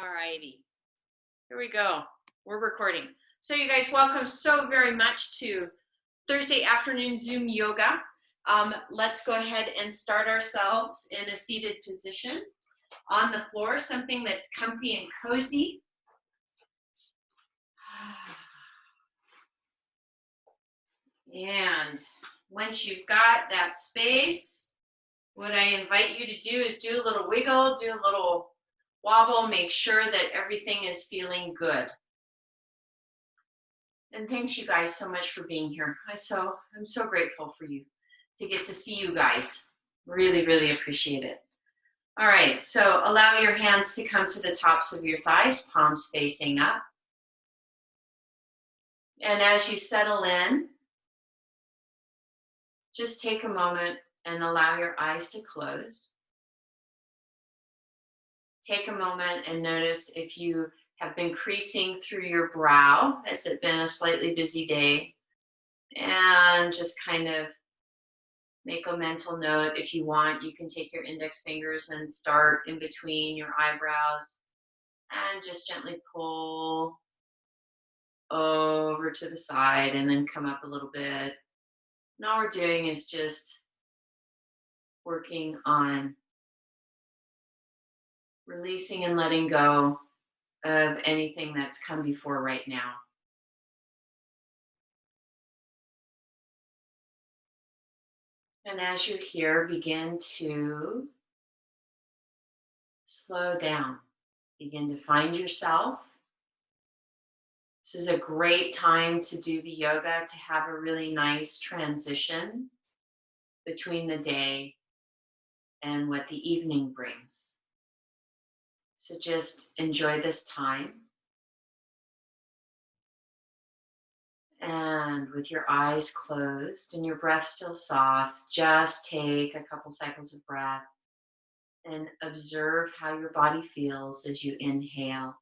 Alrighty, here we go. We're recording. So you guys, welcome so very much to Thursday afternoon Zoom yoga. Let's go ahead and start ourselves in a seated position on the floor, something that's comfy and cozy. And once you've got that space, what I invite you to do is do a little wiggle, do a little wobble, make sure that everything is feeling good. And thanks you guys so much for being here. I'm so grateful for you to get to see you guys. Really, really appreciate it. All right, so allow your hands to come to the tops of your thighs, palms facing up. And as you settle in, just take a moment and allow your eyes to close. Take a moment and notice if you have been creasing through your brow. Has it been a slightly busy day? And just kind of make a mental note. If you want, you can take your index fingers and start in between your eyebrows and just gently pull over to the side and then come up a little bit. And all we're doing is just working on releasing and letting go of anything that's come before right now. And as you're here, begin to slow down. Begin to find yourself. This is a great time to do the yoga, to have a really nice transition between the day and what the evening brings. So just enjoy this time. And with your eyes closed and your breath still soft, just take a couple cycles of breath and observe how your body feels as you inhale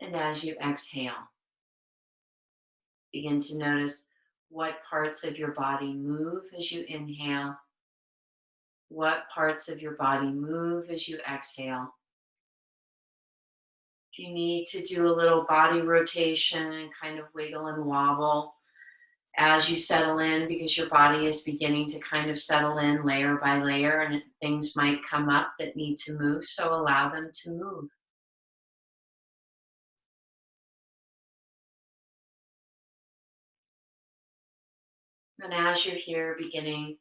and as you exhale. Begin to notice what parts of your body move as you inhale, what parts of your body move as you exhale. If you need to do a little body rotation and kind of wiggle and wobble as you settle in, because your body is beginning to kind of settle in layer by layer, and things might come up that need to move, so allow them to move. And as you're here, beginning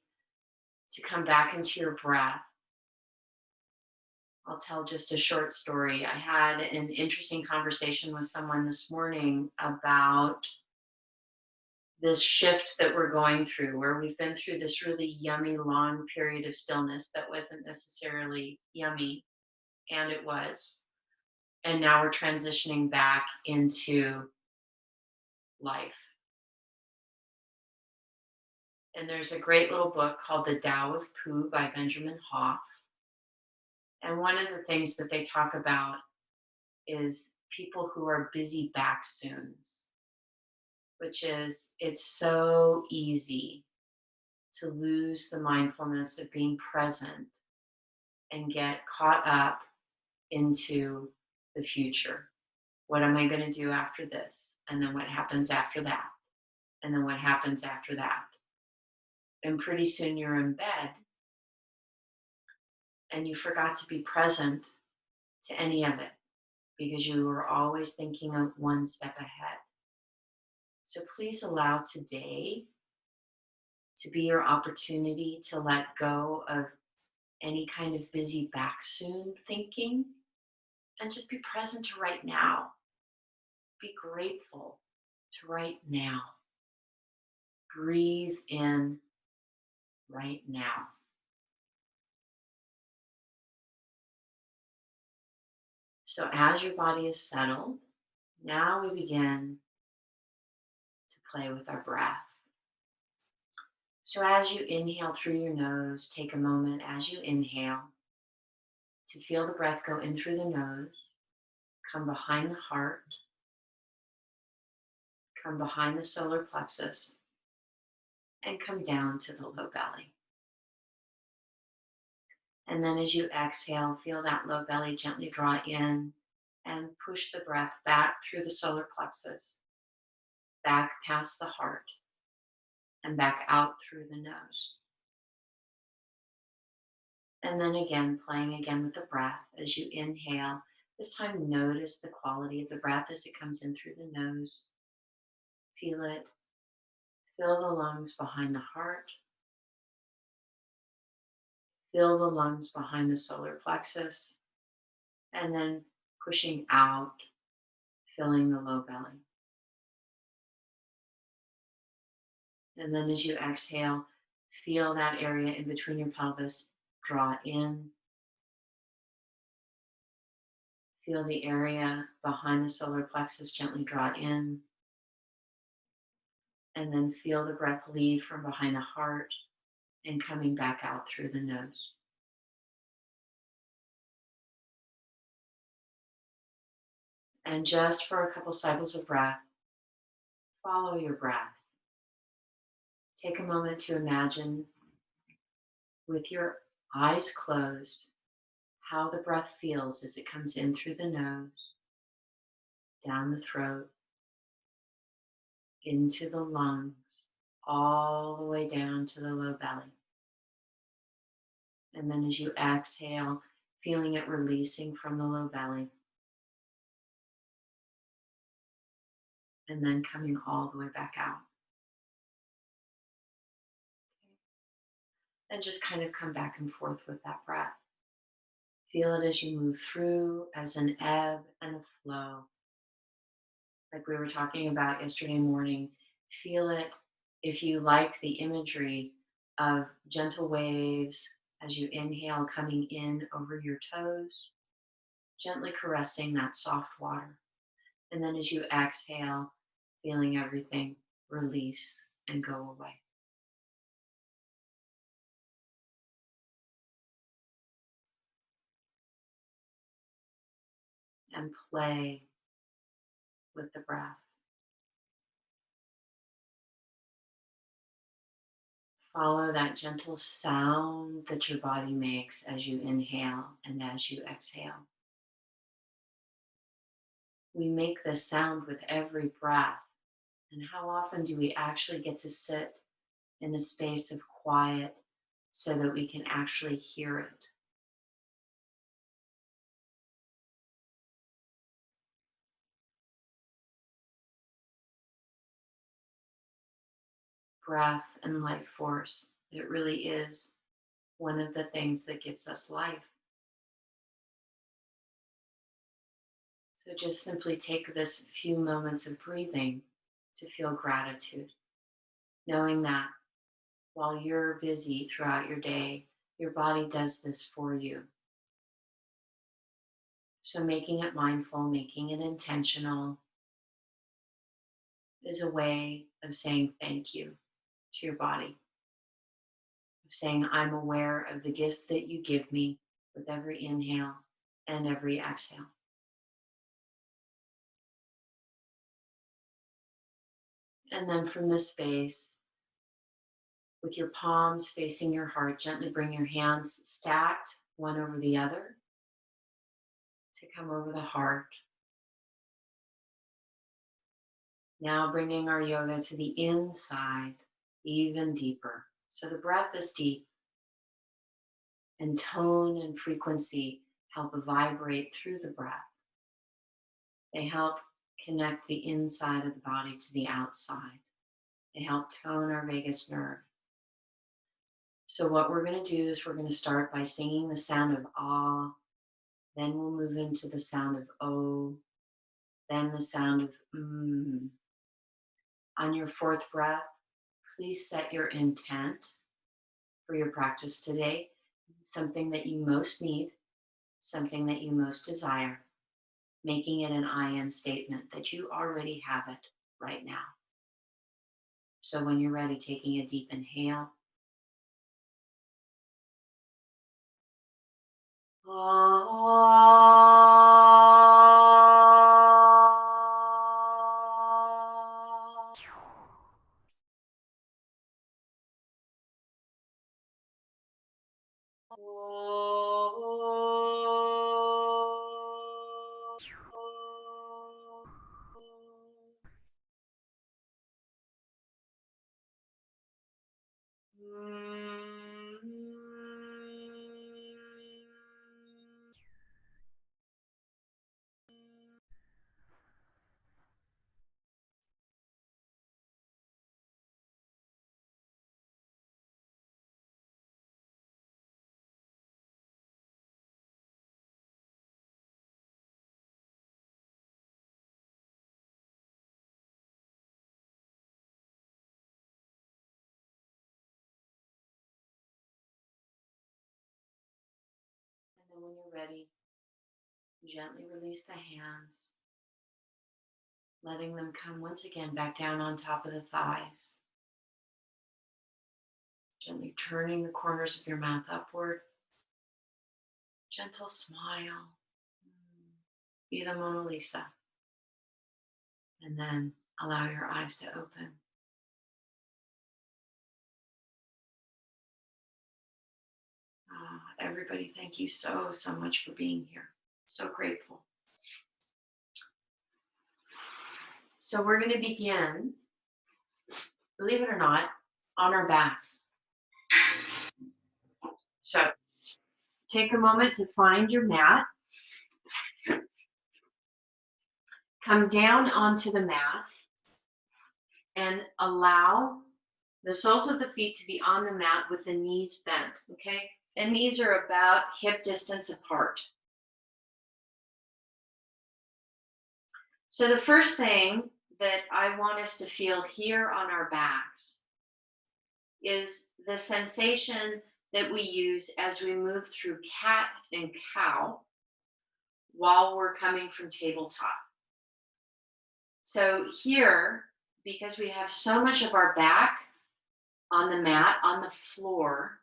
to come back into your breath, I'll tell just a short story. I had an interesting conversation with someone this morning about this shift that we're going through, where we've been through this really yummy long period of stillness that wasn't necessarily yummy, and it was. And now we're transitioning back into life. And there's a great little book called The Tao of Pooh by Benjamin Hoff. And one of the things that they talk about is people who are busy backsoons, which is it's so easy to lose the mindfulness of being present and get caught up into the future. What am I going to do after this? And then what happens after that? And then what happens after that? And pretty soon you're in bed and you forgot to be present to any of it because you were always thinking of one step ahead. So please allow today to be your opportunity to let go of any kind of busy backsoon thinking and just be present to right now. Be grateful to right now. Breathe in right now. So as your body is settled, now we begin to play with our breath. So as you inhale through your nose, take a moment as you inhale to feel the breath go in through the nose, come behind the heart, come behind the solar plexus, and come down to the low belly. And then as you exhale, feel that low belly gently draw in and push the breath back through the solar plexus, back past the heart, and back out through the nose. And then again, playing again with the breath as you inhale. This time, notice the quality of the breath as it comes in through the nose. Feel it. Fill the lungs behind the heart. Fill the lungs behind the solar plexus. And then pushing out, filling the low belly. And then as you exhale, feel that area in between your pelvis draw in. Feel the area behind the solar plexus gently draw in. And then feel the breath leave from behind the heart and coming back out through the nose. And just for a couple cycles of breath, follow your breath. Take a moment to imagine with your eyes closed how the breath feels as it comes in through the nose, down the throat, into the lungs, all the way down to the low belly. And then as you exhale, feeling it releasing from the low belly, and then coming all the way back out. And just kind of come back and forth with that breath. Feel it as you move through as an ebb and a flow. Like we were talking about yesterday morning, feel it if you like the imagery of gentle waves as you inhale coming in over your toes, gently caressing that soft water. And then as you exhale, feeling everything release and go away. And play with the breath. Follow that gentle sound that your body makes as you inhale and as you exhale. We make this sound with every breath. And how often do we actually get to sit in a space of quiet so that we can actually hear it? Breath and life force. It really is one of the things that gives us life. So just simply take this few moments of breathing to feel gratitude, knowing that while you're busy throughout your day, your body does this for you. So making it mindful, making it intentional is a way of saying thank you to your body, of saying, I'm aware of the gift that you give me with every inhale and every exhale. And then from this space, with your palms facing your heart, gently bring your hands stacked one over the other to come over the heart. Now bringing our yoga to the inside, even deeper. So the breath is deep, and tone and frequency help vibrate through the breath. They help connect the inside of the body to the outside. They help tone our vagus nerve. So what we're going to do is we're going to start by singing the sound of ah, then we'll move into the sound of o, then the sound of mm. On your fourth breath, please set your intent for your practice today, something that you most need, something that you most desire, making it an I am statement that you already have it right now. So when you're ready, taking a deep inhale. And when you're ready, gently release the hands, letting them come once again back down on top of the thighs. Gently turning the corners of your mouth upward. Gentle smile. Be the Mona Lisa. And then allow your eyes to open. Everybody, thank you so, so much for being here. So grateful. So we're going to begin, believe it or not, on our backs. So take a moment to find your mat. Come down onto the mat and allow the soles of the feet to be on the mat with the knees bent, okay? And knees are about hip distance apart. So the first thing that I want us to feel here on our backs is the sensation that we use as we move through cat and cow while we're coming from tabletop. So here, because we have so much of our back on the mat, on the floor,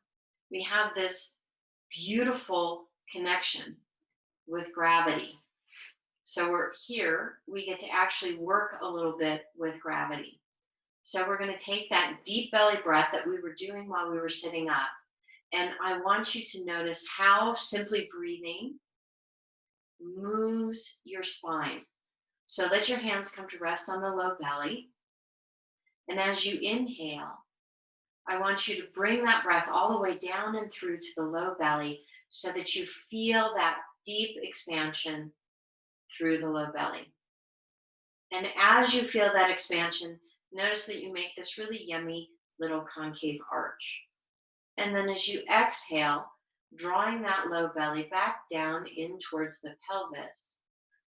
we have this beautiful connection with gravity. So we're here, we get to actually work a little bit with gravity. So we're going to take that deep belly breath that we were doing while we were sitting up. And I want you to notice how simply breathing moves your spine. So let your hands come to rest on the low belly. And as you inhale, I want you to bring that breath all the way down and through to the low belly so that you feel that deep expansion through the low belly. And as you feel that expansion, notice that you make this really yummy little concave arch. And then as you exhale, drawing that low belly back down in towards the pelvis,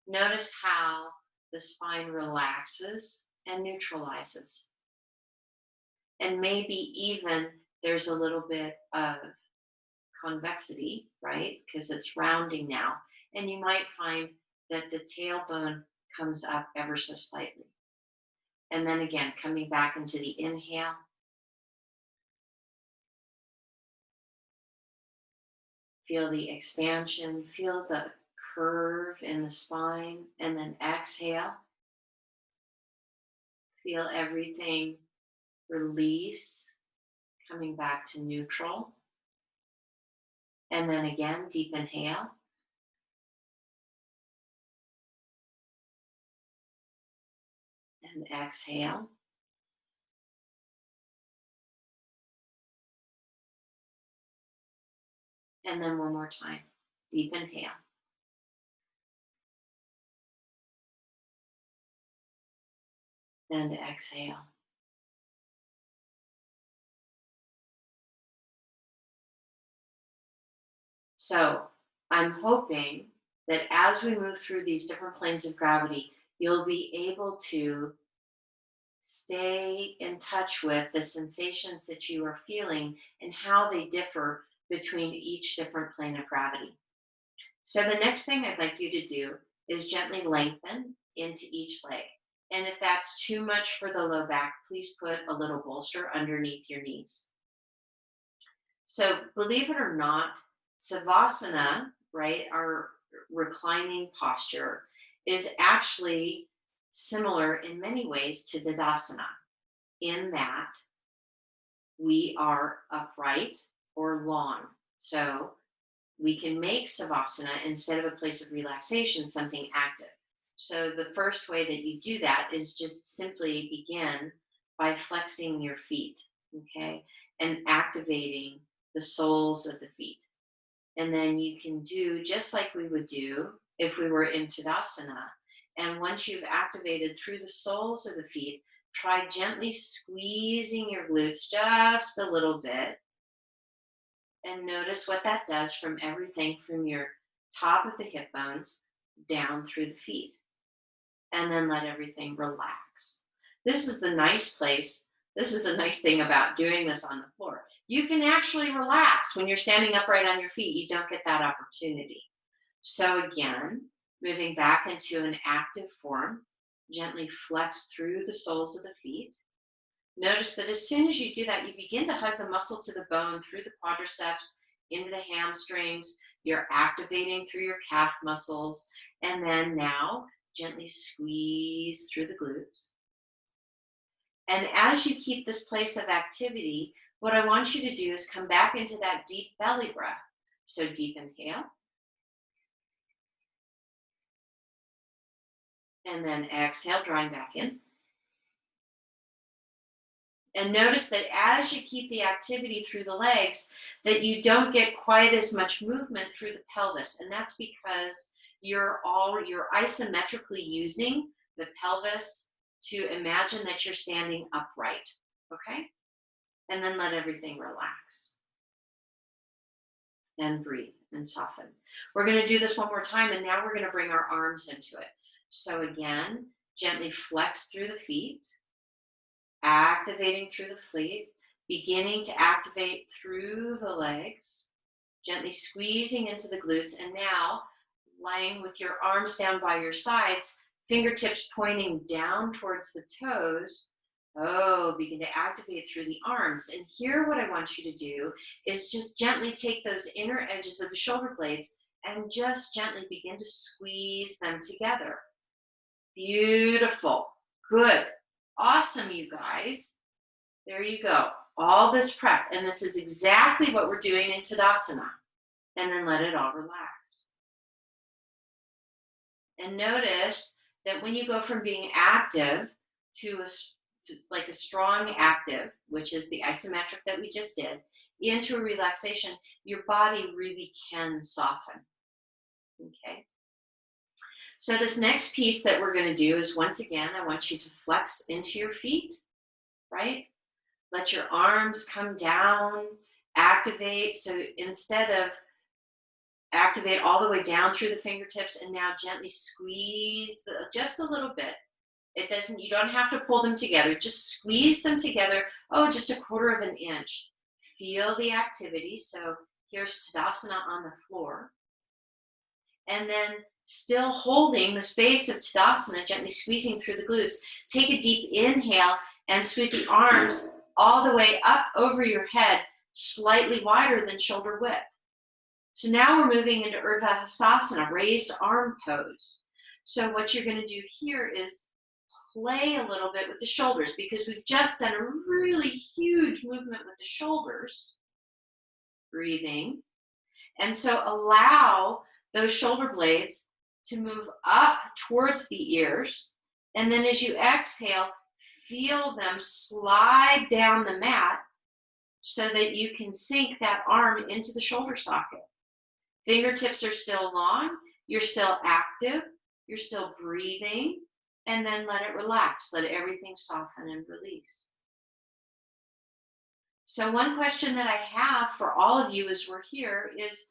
notice how the spine relaxes and neutralizes. And maybe even there's a little bit of convexity, right? Because it's rounding now. And you might find that the tailbone comes up ever so slightly. And then again, coming back into the inhale. Feel the expansion, feel the curve in the spine, and then exhale. Feel everything release, coming back to neutral. And then again, deep inhale. And exhale. And then one more time, deep inhale. And exhale. So I'm hoping that as we move through these different planes of gravity, you'll be able to stay in touch with the sensations that you are feeling and how they differ between each different plane of gravity. So the next thing I'd like you to do is gently lengthen into each leg. And if that's too much for the low back, please put a little bolster underneath your knees. So believe it or not, Savasana, right, our reclining posture, is actually similar in many ways to Tadasana, in that we are upright or long. So we can make Savasana, instead of a place of relaxation, something active. So the first way that you do that is just simply begin by flexing your feet, okay, and activating the soles of the feet. And then you can do just like we would do if we were in Tadasana. And once you've activated through the soles of the feet, try gently squeezing your glutes just a little bit. And notice what that does from everything from your top of the hip bones down through the feet. And then let everything relax. This is the nice place. This is a nice thing about doing this on the floor. you can actually relax. When you're standing upright on your feet, you don't get that opportunity. So again, moving back into an active form, gently flex through the soles of the feet. Notice that as soon as you do that, you begin to hug the muscle to the bone through the quadriceps, into the hamstrings. You're activating through your calf muscles. And then now, gently squeeze through the glutes. And as you keep this place of activity, what I want you to do is come back into that deep belly breath. So deep inhale. And then exhale, drawing back in. And notice that as you keep the activity through the legs, that you don't get quite as much movement through the pelvis. And that's because you're isometrically using the pelvis to imagine that you're standing upright, okay? And then let everything relax. And breathe and soften. We're going to do this one more time, and now we're going to bring our arms into it. So again, gently flex through the feet. Activating through the feet, beginning to activate through the legs, gently squeezing into the glutes, and now lying with your arms down by your sides, fingertips pointing down towards the toes. Oh, begin to activate through the arms. And here what I want you to do is just gently take those inner edges of the shoulder blades and just gently begin to squeeze them together. Beautiful. Good. Awesome, you guys. There you go. All this prep. And this is exactly what we're doing in Tadasana. And then let it all relax. And notice that when you go from being active to like a strong active, which is the isometric that we just did, into a relaxation, your body really can soften. Okay. So this next piece that we're going to do is, once again, I want you to flex into your feet, right? Let your arms come down, activate. So instead of activate all the way down through the fingertips, and now gently squeeze just a little bit. You don't have to pull them together. Just squeeze them together. Oh, just a quarter of an inch. Feel the activity. So here's Tadasana on the floor. And then still holding the space of Tadasana, gently squeezing through the glutes. Take a deep inhale and sweep the arms all the way up over your head, slightly wider than shoulder width. So now we're moving into Urdhva Hastasana, raised arm pose. So what you're going to do here is play a little bit with the shoulders, because we've just done a really huge movement with the shoulders. Breathing. And so allow those shoulder blades to move up towards the ears. And then as you exhale, feel them slide down the mat so that you can sink that arm into the shoulder socket. Fingertips are still long, you're still active, you're still breathing, and then let it relax. Let everything soften and release. So one question that I have for all of you as we're here is,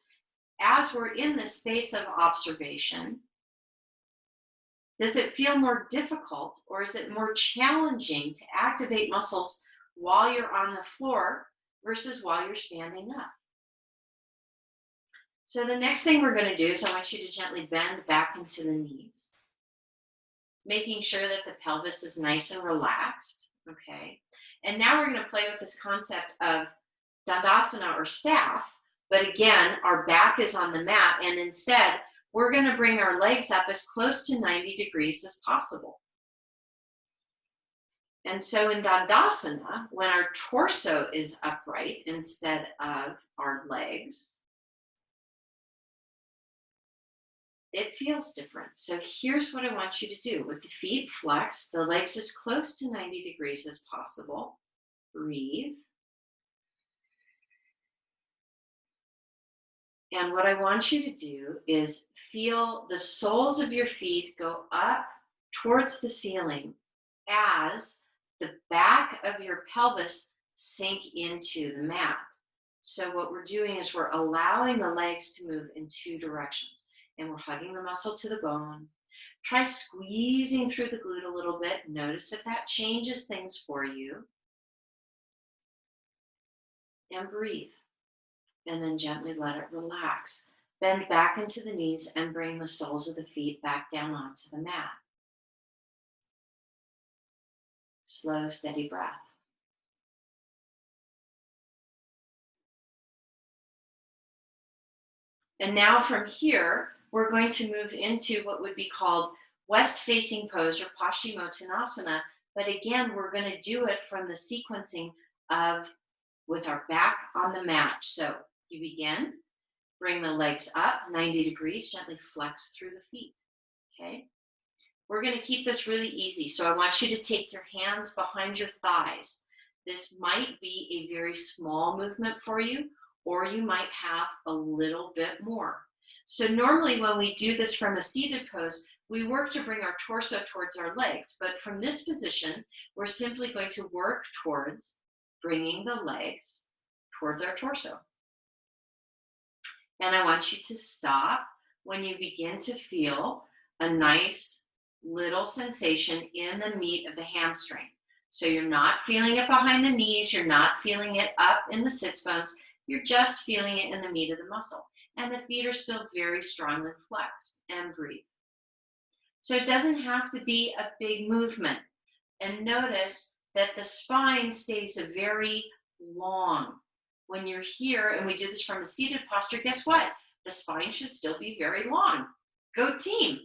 as we're in this space of observation, does it feel more difficult, or is it more challenging to activate muscles while you're on the floor versus while you're standing up? So the next thing we're going to do is I want you to gently bend back into the knees, making sure that the pelvis is nice and relaxed, okay? And now we're going to play with this concept of Dandasana or staff, but again, our back is on the mat, and instead, we're going to bring our legs up as close to 90 degrees as possible. And so in Dandasana, when our torso is upright instead of our legs, it feels different. So here's what I want you to do. With the feet flexed, the legs as close to 90 degrees as possible. Breathe. And what I want you to do is feel the soles of your feet go up towards the ceiling as the back of your pelvis sink into the mat. So what we're doing is we're allowing the legs to move in two directions, and we're hugging the muscle to the bone. Try squeezing through the glute a little bit. Notice if that changes things for you. and breathe. And then gently let it relax. Bend back into the knees and bring the soles of the feet back down onto the mat. Slow, steady breath. And now from here, we're going to move into what would be called west facing pose or Paschimottanasana. But again, we're going to do it from the sequencing of with our back on the mat. So you begin, bring the legs up 90 degrees, gently flex through the feet. Okay. We're going to keep this really easy. So I want you to take your hands behind your thighs. This might be a very small movement for you, or you might have a little bit more. So normally when we do this from a seated pose, we work to bring our torso towards our legs. But from this position, we're simply going to work towards bringing the legs towards our torso. And I want you to stop when you begin to feel a nice little sensation in the meat of the hamstring. So you're not feeling it behind the knees, you're not feeling it up in the sits bones, you're just feeling it in the meat of the muscle. And the feet are still very strongly flexed, and breathe. So it doesn't have to be a big movement. And notice that the spine stays very long. When you're here and we do this from a seated posture, guess what? The spine should still be very long. Go team.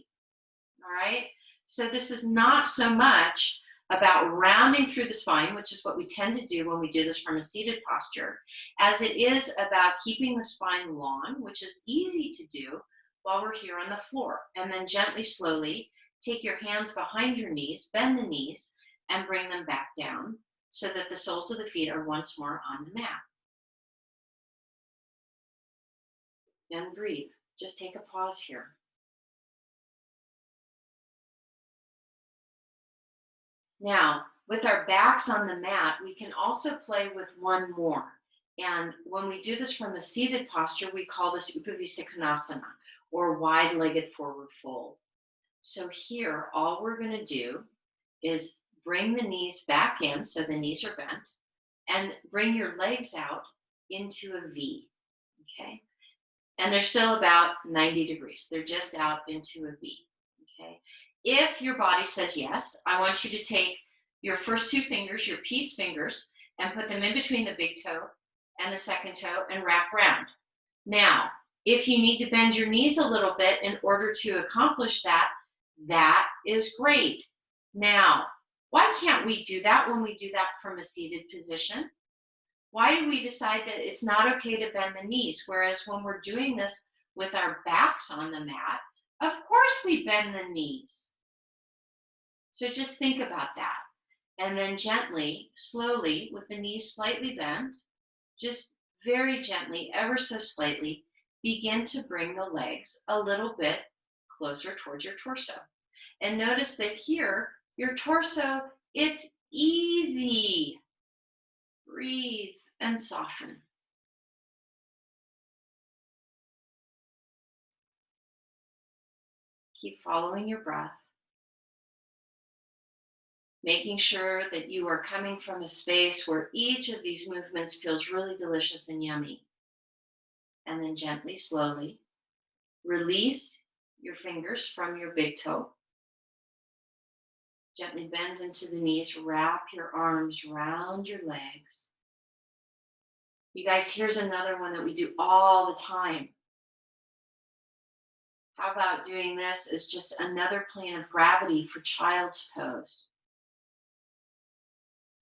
All right. So this is not so much about rounding through the spine, which is what we tend to do when we do this from a seated posture, as it is about keeping the spine long, which is easy to do while we're here on the floor. And then gently, slowly, take your hands behind your knees, bend the knees, and bring them back down so that the soles of the feet are once more on the mat. And breathe. Just take a pause here. Now, with our backs on the mat, we can also play with one more. And when we do this from a seated posture, we call this Upavista Konasana, or wide-legged forward fold. So here, all we're going to do is bring the knees back in, so the knees are bent, and bring your legs out into a V, okay? And they're still about 90 degrees. They're just out into a V, okay? If your body says yes, I want you to take your first two fingers, your peace fingers, and put them in between the big toe and the second toe and wrap around. Now, if you need to bend your knees a little bit in order to accomplish that, that is great. Now, why can't we do that when we do that from a seated position? Why do we decide that it's not okay to bend the knees? Whereas when we're doing this with our backs on the mat, of course we bend the knees. So just think about that. And then gently, slowly, with the knees slightly bent, just very gently, ever so slightly, begin to bring the legs a little bit closer towards your torso. And notice that here, your torso, it's easy. Breathe and soften. Keep following your breath, making sure that you are coming from a space where each of these movements feels really delicious and yummy. And then gently, slowly, release your fingers from your big toe. Gently bend into the knees, wrap your arms around your legs. You guys, here's another one that we do all the time. How about doing this as just another plane of gravity for child's pose?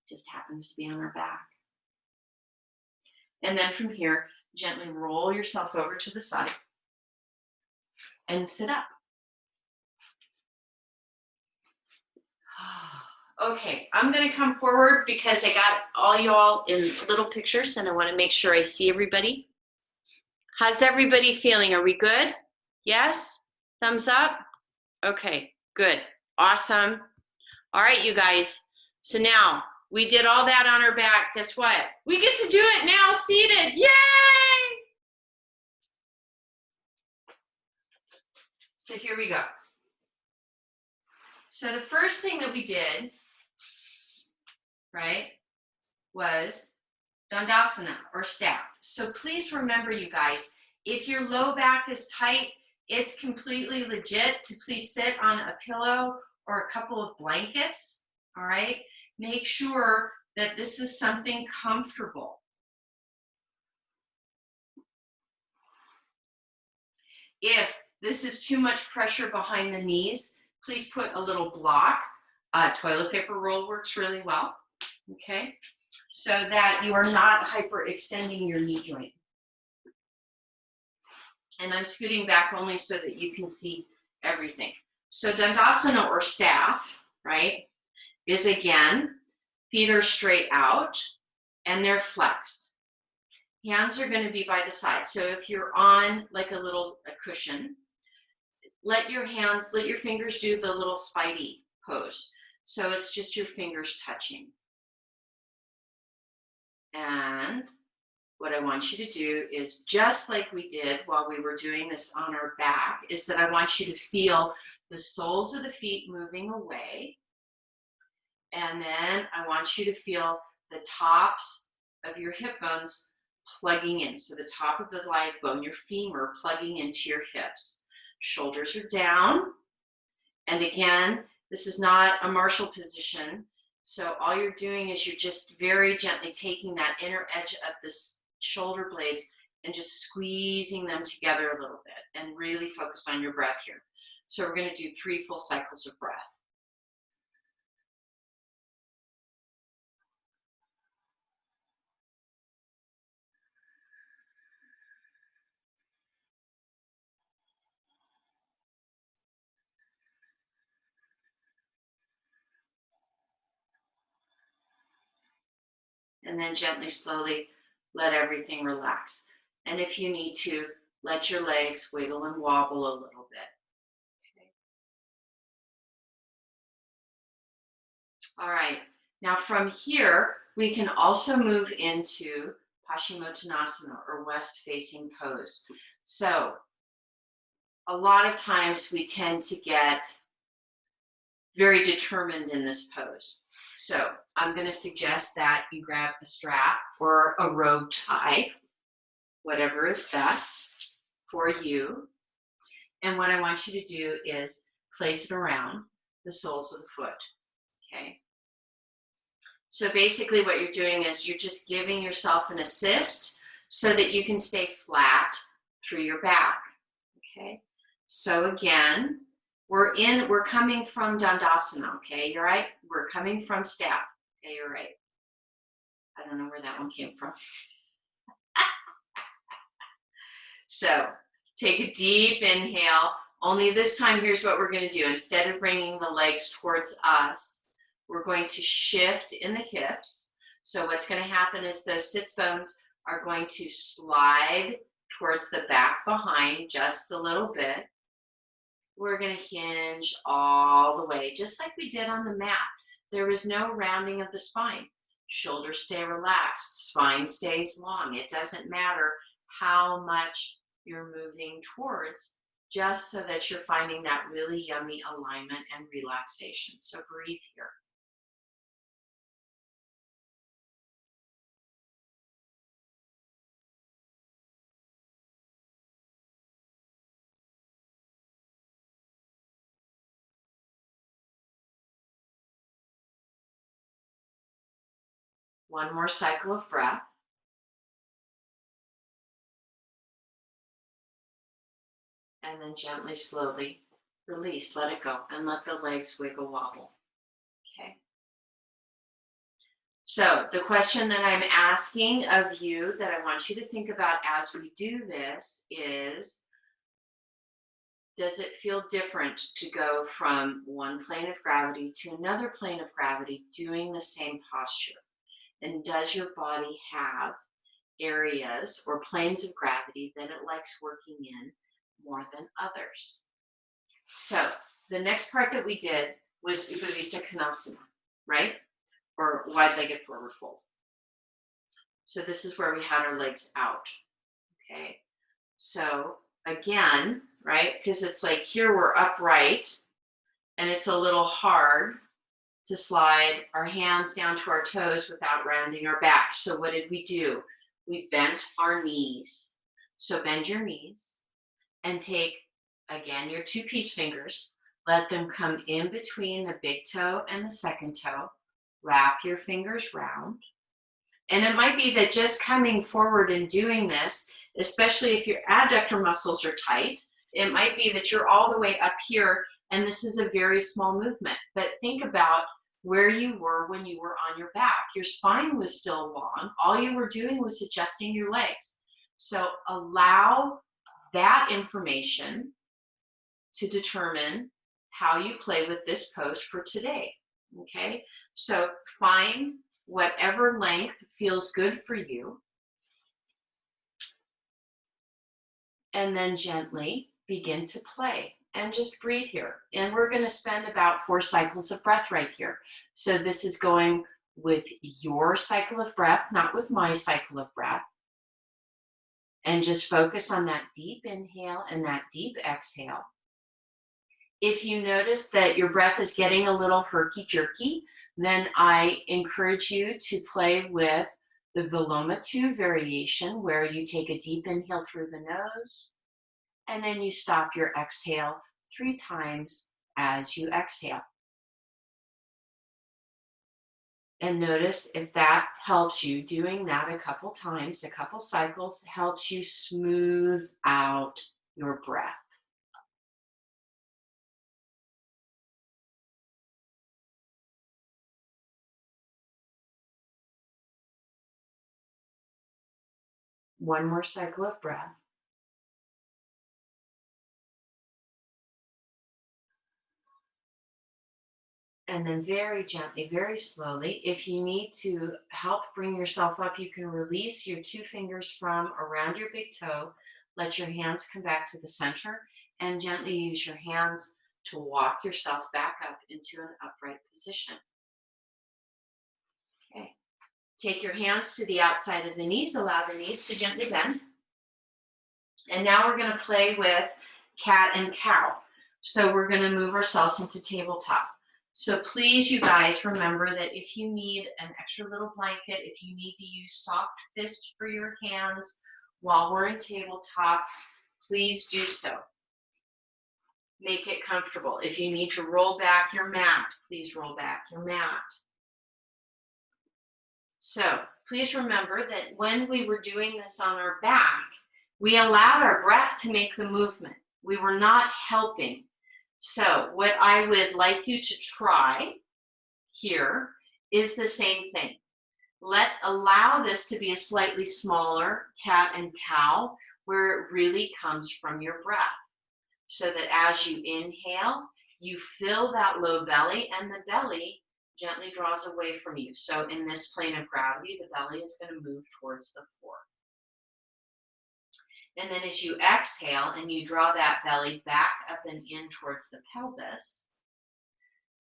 Just happens to be on our back. And then from here, gently roll yourself over to the side and sit up. Okay, I'm going to come forward because I got all y'all in little pictures and I want to make sure I see everybody. How's everybody feeling? Are we good? Yes? Thumbs up? Okay, good. Awesome. All right, you guys. So now we did all that on our back. Guess what? We get to do it now seated. Yay! So here we go. So the first thing that we did, right, was Dandasana or staff. So please remember, you guys, if your low back is tight, it's completely legit to please sit on a pillow or a couple of blankets, all right? Make sure that this is something comfortable. If this is too much pressure behind the knees, please put a little block. Toilet paper roll works really well, okay? So that you are not hyperextending your knee joint. And I'm scooting back only so that you can see everything. So Dandasana or staff, right, is again, feet are straight out and they're flexed. Hands are going to be by the side. So if you're on like a cushion, let your fingers do the little spidey pose. So it's just your fingers touching. And what I want you to do is, just like we did while we were doing this on our back, is that I want you to feel the soles of the feet moving away. And then I want you to feel the tops of your hip bones plugging in. So the top of the leg bone, your femur, plugging into your hips. Shoulders are down. And again, this is not a Marshall position. So all you're doing is you're just very gently taking that inner edge of the shoulder blades and just squeezing them together a little bit, and really focus on your breath here. So we're going to do 3 full cycles of breath. And then gently, slowly let everything relax. And if you need to, let your legs wiggle and wobble a little bit. Okay. All right. Now from here, we can also move into Paschimottanasana, or west-facing pose. So a lot of times we tend to get very determined in this pose. So I'm going to suggest that you grab a strap or a robe tie, whatever is best for you. And what I want you to do is place it around the soles of the foot, okay? So basically what you're doing is you're just giving yourself an assist so that you can stay flat through your back, okay? So again, we're coming from Dandasana, okay? You're right. We're coming from staff, okay? You're right. I don't know where that one came from. So take a deep inhale. Only this time, here's what we're going to do. Instead of bringing the legs towards us, we're going to shift in the hips. So what's going to happen is those sits bones are going to slide towards the back behind just a little bit. We're going to hinge all the way, just like we did on the mat. There is no rounding of the spine. Shoulders stay relaxed, spine stays long. It doesn't matter how much you're moving towards, just so that you're finding that really yummy alignment and relaxation. So breathe here. One more cycle of breath. And then gently, slowly release, let it go, and let the legs wiggle wobble. Okay. So the question that I'm asking of you, that I want you to think about as we do this, is, does it feel different to go from one plane of gravity to another plane of gravity doing the same posture? And does your body have areas or planes of gravity that it likes working in more than others? So the next part that we did was Upavista Konasana, right? Or wide-legged forward fold. So this is where we had our legs out, okay? So again, right, because it's like here we're upright and it's a little hard to slide our hands down to our toes without rounding our back. So what did we do? We bent our knees. So bend your knees and take, again, your two peace fingers. Let them come in between the big toe and the second toe. Wrap your fingers round. And it might be that just coming forward and doing this, especially if your adductor muscles are tight, it might be that you're all the way up here and this is a very small movement. But think about where you were when you were on your back. Your spine was still long. All you were doing was adjusting your legs. So allow that information to determine how you play with this pose for today. Okay, so find whatever length feels good for you, and then gently begin to play and just breathe here. And we're going to spend about 4 cycles of breath right here. So this is going with your cycle of breath, not with my cycle of breath. And just focus on that deep inhale and that deep exhale. If you notice that your breath is getting a little herky-jerky, then I encourage you to play with the Viloma 2 variation, where you take a deep inhale through the nose, and then you stop your exhale 3 times as you exhale. And notice if that helps you, doing that a couple times, a couple cycles, helps you smooth out your breath. One more cycle of breath. And then very gently, very slowly, if you need to help bring yourself up, you can release your 2 fingers from around your big toe. Let your hands come back to the center and gently use your hands to walk yourself back up into an upright position. Okay. Take your hands to the outside of the knees. Allow the knees to gently bend. And now we're going to play with cat and cow. So we're going to move ourselves into tabletop. So please, you guys, remember that if you need an extra little blanket, if you need to use soft fist for your hands while we're in tabletop, please do so. Make it comfortable. If you need to roll back your mat, please roll back your mat. So please remember that when we were doing this on our back, we allowed our breath to make the movement. We were not helping. So what I would like you to try here is the same thing. Allow this to be a slightly smaller cat and cow, where it really comes from your breath. So that as you inhale, you fill that low belly and the belly gently draws away from you. So in this plane of gravity, the belly is going to move towards the floor. And then as you exhale and you draw that belly back up and in towards the pelvis,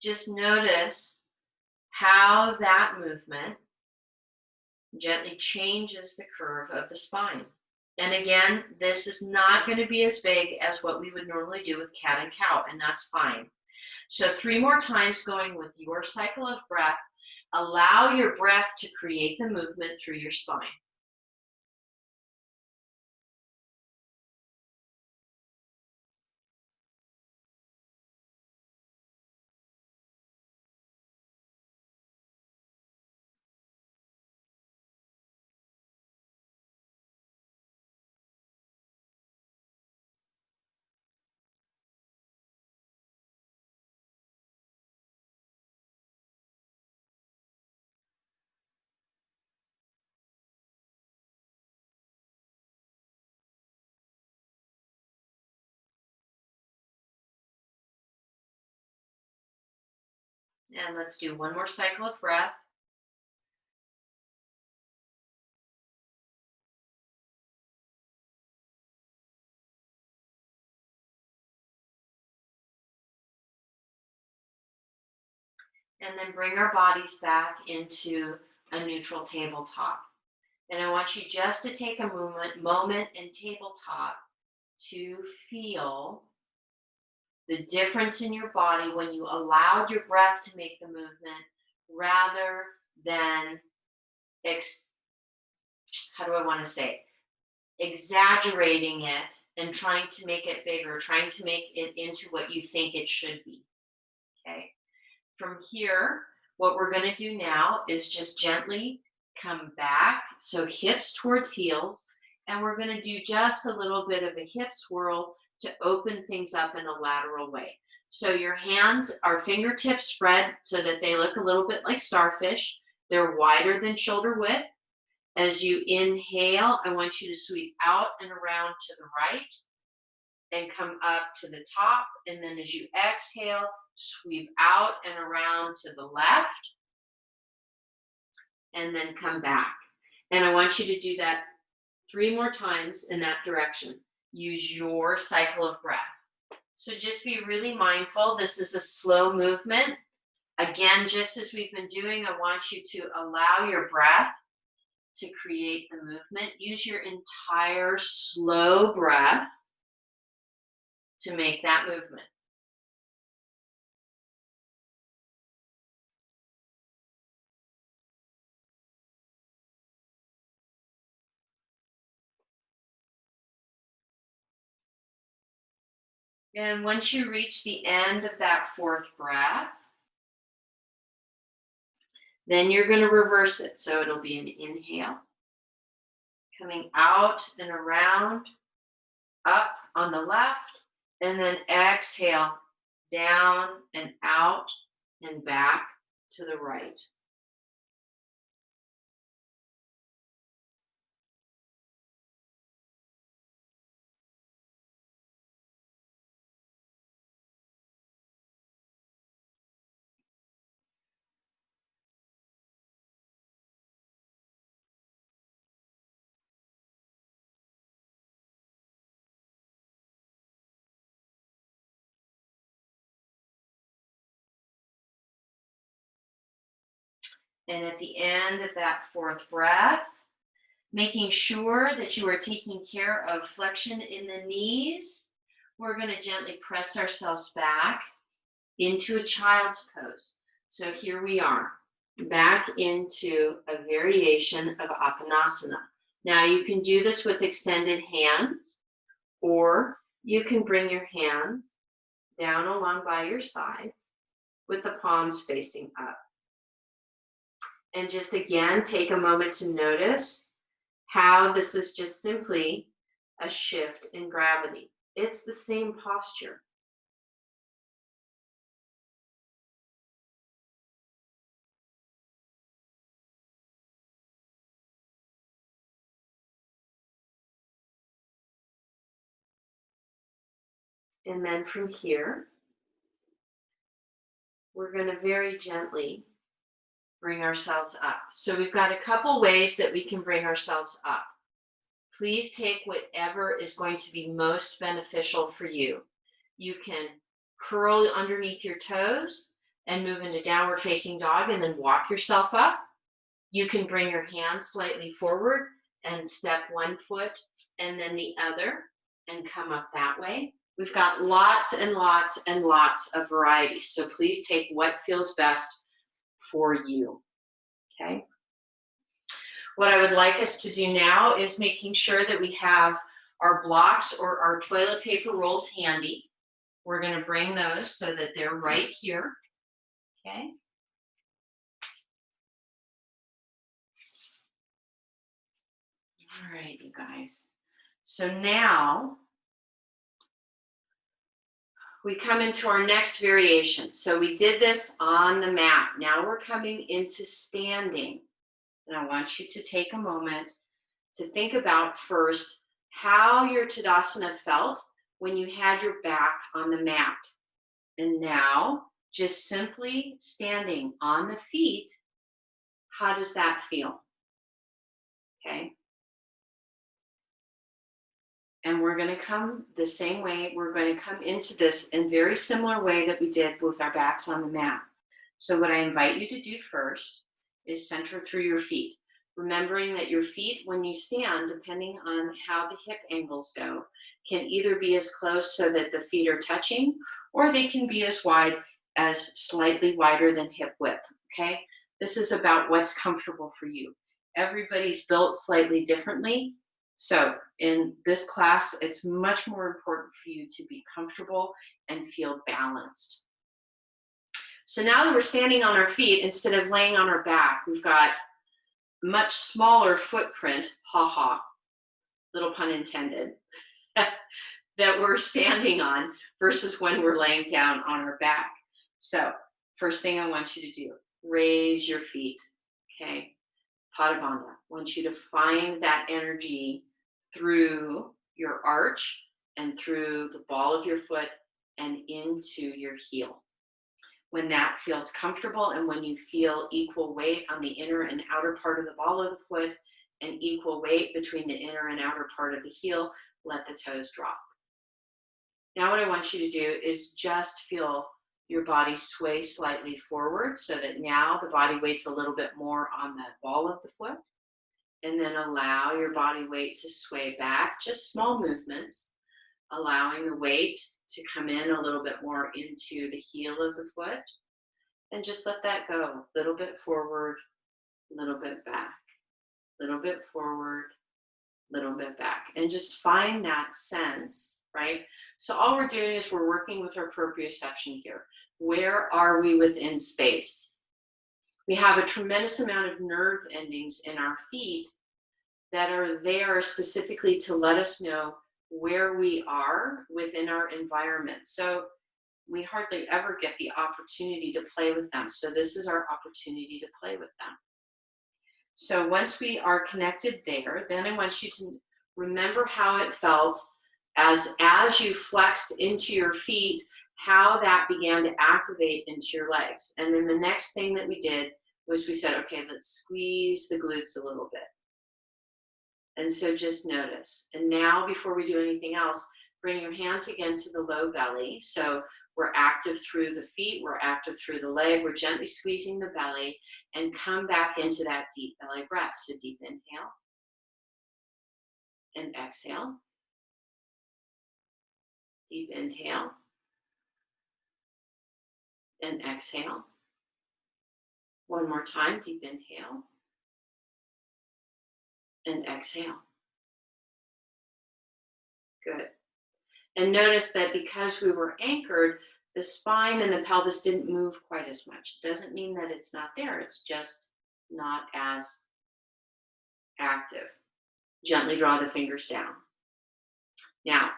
just notice how that movement gently changes the curve of the spine. And again, this is not going to be as big as what we would normally do with cat and cow, and that's fine. So 3 more times going with your cycle of breath. Allow your breath to create the movement through your spine. And let's do 1 more cycle of breath. And then bring our bodies back into a neutral tabletop. And I want you just to take a moment in tabletop to feel the difference in your body when you allowed your breath to make the movement rather than, how do I want to say, exaggerating it and trying to make it bigger, trying to make it into what you think it should be. Okay. From here, what we're going to do now is just gently come back. So hips towards heels. And we're going to do just a little bit of a hip swirl to open things up in a lateral way. So your hands, our fingertips spread so that they look a little bit like starfish. They're wider than shoulder width. As you inhale, I want you to sweep out and around to the right and come up to the top. And then as you exhale, sweep out and around to the left and then come back. And I want you to do that 3 more times in that direction. Use your cycle of breath. So just be really mindful. This is a slow movement. Again, just as we've been doing, I want you to allow your breath to create the movement. Use your entire slow breath to make that movement. And once you reach the end of that 4th breath, then you're going to reverse it. So it'll be an inhale, coming out and around, up on the left, and then exhale, down and out and back to the right. And at the end of that 4th breath, making sure that you are taking care of flexion in the knees, we're going to gently press ourselves back into a child's pose. So here we are, back into a variation of Apanasana. Now you can do this with extended hands, or you can bring your hands down along by your sides with the palms facing up. And just again, take a moment to notice how this is just simply a shift in gravity. It's the same posture. And then from here, we're going to very gently bring ourselves up. So we've got a couple ways that we can bring ourselves up. Please take whatever is going to be most beneficial for you. You can curl underneath your toes and move into downward facing dog and then walk yourself up. You can bring your hands slightly forward and step one foot and then the other and come up that way. We've got lots and lots and lots of varieties. So please take what feels best for you. Okay. What I would like us to do now is making sure that we have our blocks or our toilet paper rolls handy. We're going to bring those so that they're right here. Okay. All right, you guys. So now we come into our next variation. So we did this on the mat. Now we're coming into standing. And I want you to take a moment to think about first how your Tadasana felt when you had your back on the mat. And now just simply standing on the feet, how does that feel? Okay. And we're going to come the same way. We're going to come into this in very similar way that we did with our backs on the mat. So what I invite you to do first is center through your feet. Remembering that your feet, when you stand, depending on how the hip angles go, can either be as close so that the feet are touching, or they can be as wide as slightly wider than hip width. Okay, this is about what's comfortable for you. Everybody's built slightly differently. So in this class, it's much more important for you to be comfortable and feel balanced. So now that we're standing on our feet, instead of laying on our back, we've got much smaller footprint, ha ha, little pun intended, that we're standing on versus when we're laying down on our back. So first thing I want you to do, raise your feet, okay? Pada Bandha. I want you to find that energy through your arch and through the ball of your foot and into your heel. When that feels comfortable and when you feel equal weight on the inner and outer part of the ball of the foot and equal weight between the inner and outer part of the heel, let the toes drop. Now what I want you to do is just feel your body sway slightly forward so that now the body weight's a little bit more on the ball of the foot. And then allow your body weight to sway back, just small movements, allowing the weight to come in a little bit more into the heel of the foot. And just let that go, a little bit forward, a little bit back, a little bit forward, a little bit back. And just find that sense, right? So all we're doing is we're working with our proprioception here. Where are we within space? We have a tremendous amount of nerve endings in our feet that are there specifically to let us know where we are within our environment. So we hardly ever get the opportunity to play with them. So this is our opportunity to play with them. So once we are connected there, then I want you to remember how it felt as you flexed into your feet, how that began to activate into your legs. And then the next thing that we did was we said, okay, let's squeeze the glutes a little bit. And so just notice. And now before we do anything else, bring your hands again to the low belly. So we're active through the feet, we're active through the leg, we're gently squeezing the belly and come back into that deep belly breath. So deep inhale and exhale. Deep inhale and exhale. One more time, deep inhale and exhale. Good. And notice that because we were anchored, the spine and the pelvis didn't move quite as much. It doesn't mean that it's not there, it's just not as active. Gently draw the fingers down. Now,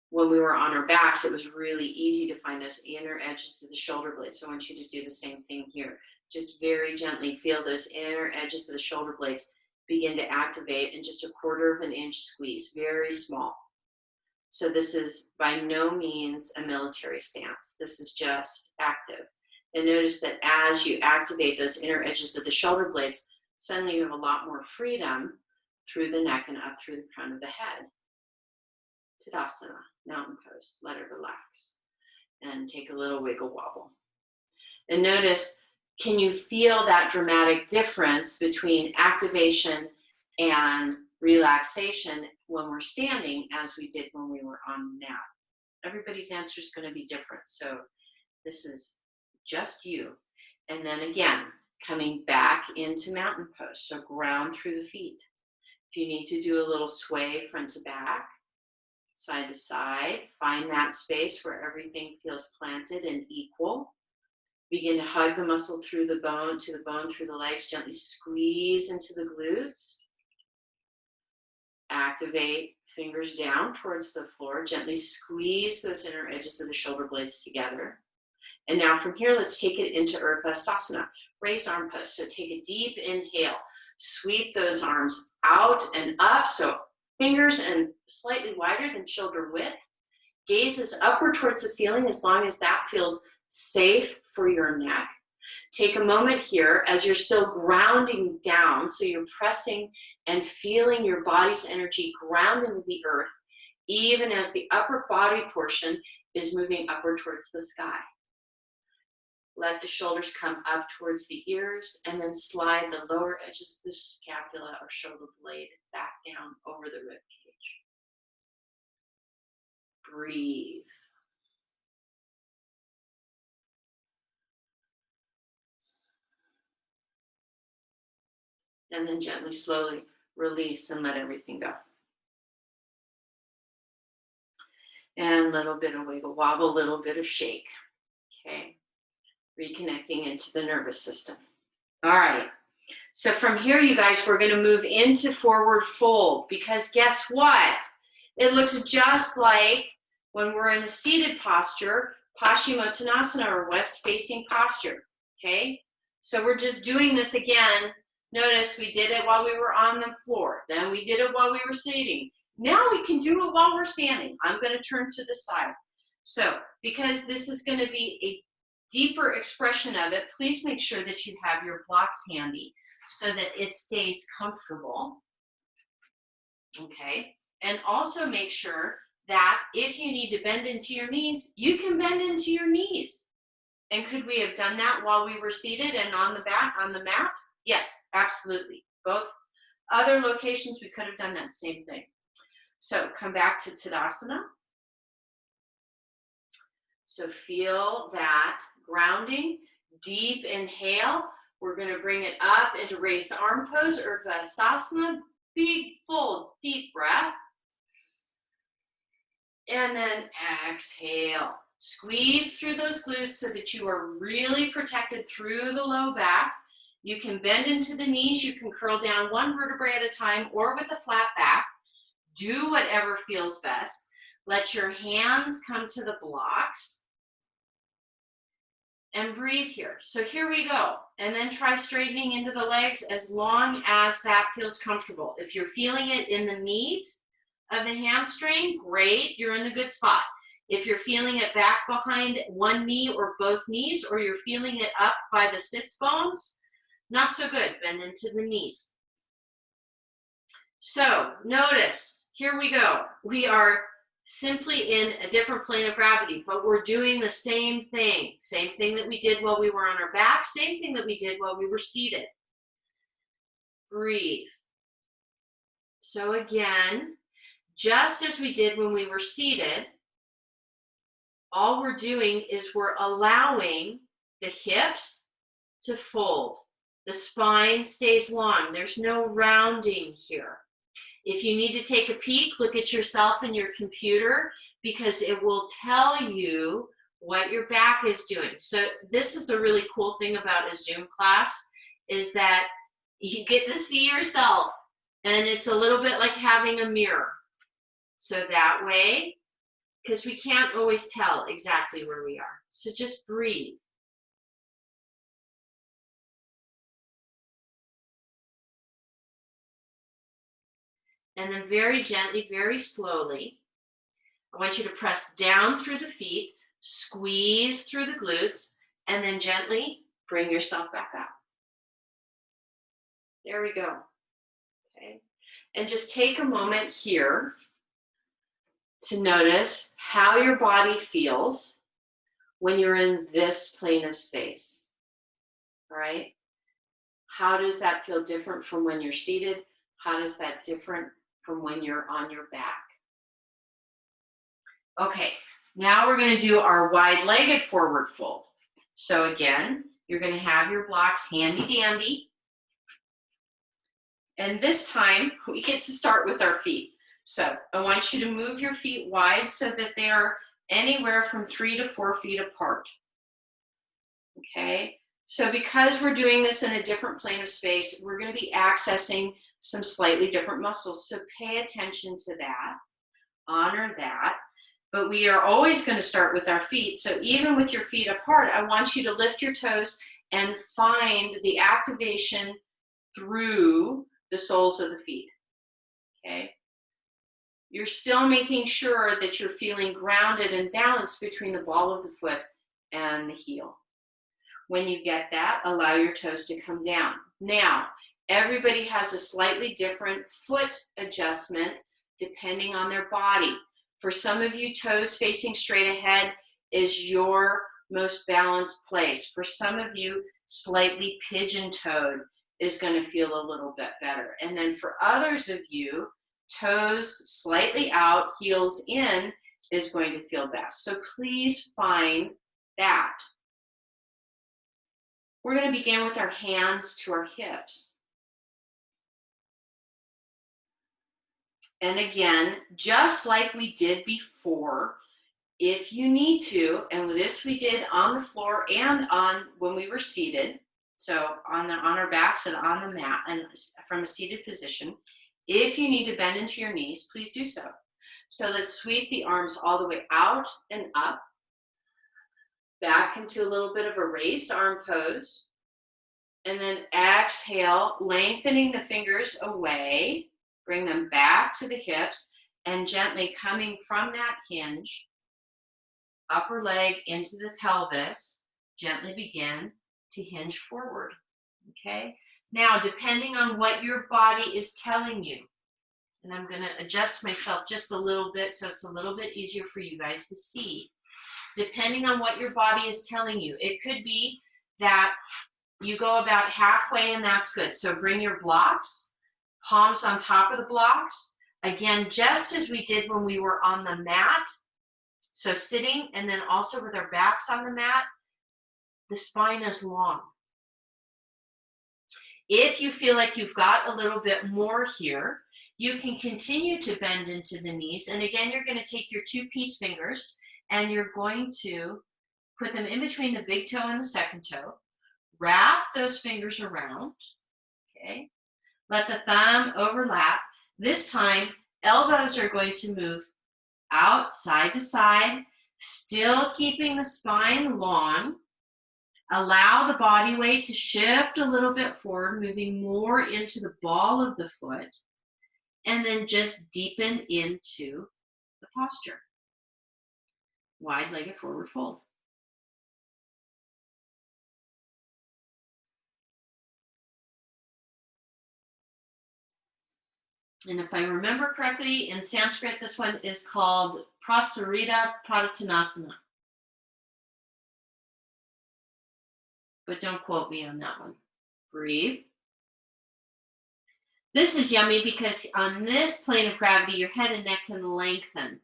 when we were on our backs, it was really easy to find those inner edges of the shoulder blades. So I want you to do the same thing here. Just very gently feel those inner edges of the shoulder blades begin to activate and just a 1/4 of an inch squeeze, very small. So this is by no means a military stance. This is just active. And notice that as you activate those inner edges of the shoulder blades, suddenly you have a lot more freedom through the neck and up through the crown of the head. Tadasana, mountain pose. Let it relax. And take a little wiggle wobble. And notice, can you feel that dramatic difference between activation and relaxation when we're standing as we did when we were on nap? Everybody's answer is going to be different. So this is just you. And then again, coming back into mountain pose. So ground through the feet. If you need to do a little sway front to back, side to side, find that space where everything feels planted and equal. Begin to hug the muscle through the bone, to the bone, through the legs. Gently squeeze into the glutes. Activate fingers down towards the floor. Gently squeeze those inner edges of the shoulder blades together. And now from here, let's take it into Urdhva raised arm pose. So take a deep inhale. Sweep those arms out and up. So fingers and slightly wider than shoulder width. Gaze is upward towards the ceiling as long as that feels safe for your neck. Take a moment here as you're still grounding down. So you're pressing and feeling your body's energy ground into the earth, even as the upper body portion is moving upward towards the sky. Let the shoulders come up towards the ears and then slide the lower edges of the scapula or shoulder blade back down over the rib cage. Breathe. And then gently, slowly release and let everything go. And a little bit of wiggle wobble, a little bit of shake. Okay. Reconnecting into the nervous system. All right. So from here, you guys, we're going to move into forward fold, because guess what? It looks just like when we're in a seated posture, Paschimottanasana, or west-facing posture. Okay. So we're just doing this again. Notice we did it while we were on the floor. Then we did it while we were sitting. Now we can do it while we're standing. I'm going to turn to the side. So because this is going to be a deeper expression of it, please make sure that you have your blocks handy so that it stays comfortable. Okay. And also make sure that if you need to bend into your knees, you can bend into your knees. And could we have done that while we were seated and on the mat? Yes, absolutely. Both other locations, we could have done that same thing. So come back to Tadasana. So feel that grounding, deep inhale. We're going to bring it up into raised arm pose, Urdhva big, full, deep breath. And then exhale. Squeeze through those glutes so that you are really protected through the low back. You can bend into the knees. You can curl down one vertebrae at a time or with a flat back. Do whatever feels best. Let your hands come to the blocks. And breathe here. So here we go. And then try straightening into the legs as long as that feels comfortable. If you're feeling it in the meat of the hamstring, great, you're in a good spot. If you're feeling it back behind one knee or both knees, or you're feeling it up by the sits bones, not so good. Bend into the knees. So notice, here we go. We are simply in a different plane of gravity, but we're doing the same thing that we did while we were on our back, same thing that we did while we were seated. Breathe. So again, just as we did when we were seated, all we're doing is we're allowing the hips to fold. The spine stays long. There's no rounding here. If you need to take a peek, look at yourself in your computer, because it will tell you what your back is doing. So this is the really cool thing about a Zoom class, is that you get to see yourself, and it's a little bit like having a mirror. So that way, because we can't always tell exactly where we are. So just breathe. And then very gently, very slowly, I want you to press down through the feet, squeeze through the glutes, and then gently bring yourself back up. There we go. Okay. And just take a moment here to notice how your body feels when you're in this plane of space. All right? How does that feel different from when you're seated? How does that different from when you're on your back? Okay, now we're going to do our wide-legged forward fold. So again, you're going to have your blocks handy-dandy. And this time, we get to start with our feet. So I want you to move your feet wide so that they are anywhere from 3 to 4 feet apart. Okay, so because we're doing this in a different plane of space, we're going to be accessing some slightly different muscles. So pay attention to that, honor that. But we are always going to start with our feet. So even with your feet apart, I want you to lift your toes and find the activation through the soles of the feet. Okay. You're still making sure that you're feeling grounded and balanced between the ball of the foot and the heel. When you get that, allow your toes to come down. Now, everybody has a slightly different foot adjustment depending on their body. For some of you, toes facing straight ahead is your most balanced place. For some of you, slightly pigeon-toed is going to feel a little bit better. And then for others of you, toes slightly out, heels in is going to feel best. So please find that. We're going to begin with our hands to our hips. And again, just like we did before, if you need to, and this we did on the floor and on when we were seated, so on our backs and on the mat and from a seated position, if you need to bend into your knees, please do so. So let's sweep the arms all the way out and up, back into a little bit of a raised arm pose, and then exhale, lengthening the fingers away, bring them back to the hips, and gently coming from that hinge, upper leg into the pelvis, gently begin to hinge forward, okay? Now, depending on what your body is telling you, and I'm gonna adjust myself just a little bit so it's a little bit easier for you guys to see. Depending on what your body is telling you, it could be that you go about halfway and that's good. So bring your blocks, palms on top of the blocks. Again, just as we did when we were on the mat. So sitting and then also with our backs on the mat, the spine is long. If you feel like you've got a little bit more here, you can continue to bend into the knees. And again, you're going to take your two peace fingers and you're going to put them in between the big toe and the second toe. Wrap those fingers around, okay? Let the thumb overlap. This time, elbows are going to move out side to side, still keeping the spine long. Allow the body weight to shift a little bit forward, moving more into the ball of the foot, and then just deepen into the posture. Wide-legged forward fold. And if I remember correctly, in Sanskrit, this one is called Prasarita Padottanasana. But don't quote me on that one. Breathe. This is yummy because on this plane of gravity, your head and neck can lengthen,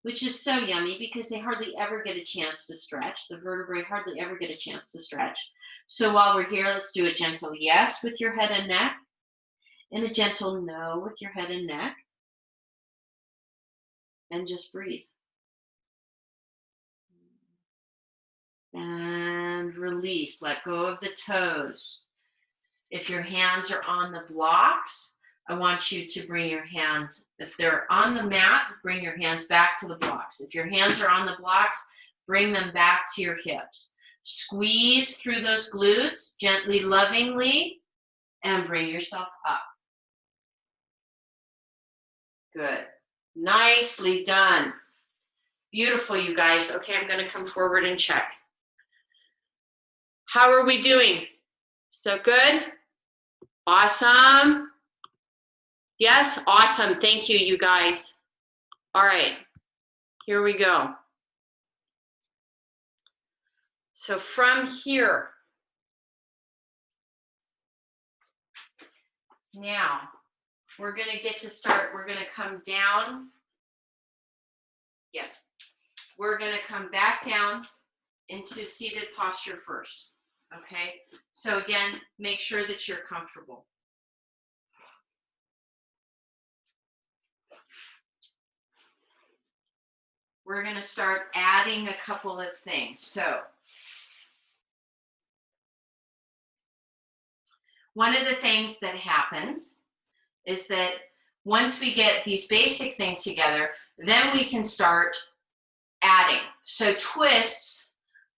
which is so yummy because they hardly ever get a chance to stretch. The vertebrae hardly ever get a chance to stretch. So while we're here, let's do a gentle yes with your head and neck, and a gentle no with your head and neck, and just breathe. And release, let go of the toes. If your hands are on the blocks, I want you to bring your hands, if they're on the mat, bring your hands back to the blocks. If your hands are on the blocks, bring them back to your hips. Squeeze through those glutes, gently, lovingly, and bring yourself up. Good. Nicely done. Beautiful, you guys. Okay, I'm going to come forward and check. How are we doing? So good? Awesome. Yes, awesome. Thank you, you guys. All right, here we go. So from here, now we're going to get to start. We're going to come down. Yes, we're going to come back down into seated posture first. Okay, so again, make sure that you're comfortable. We're going to start adding a couple of things. So one of the things that happens is that once we get these basic things together, then we can start adding. So twists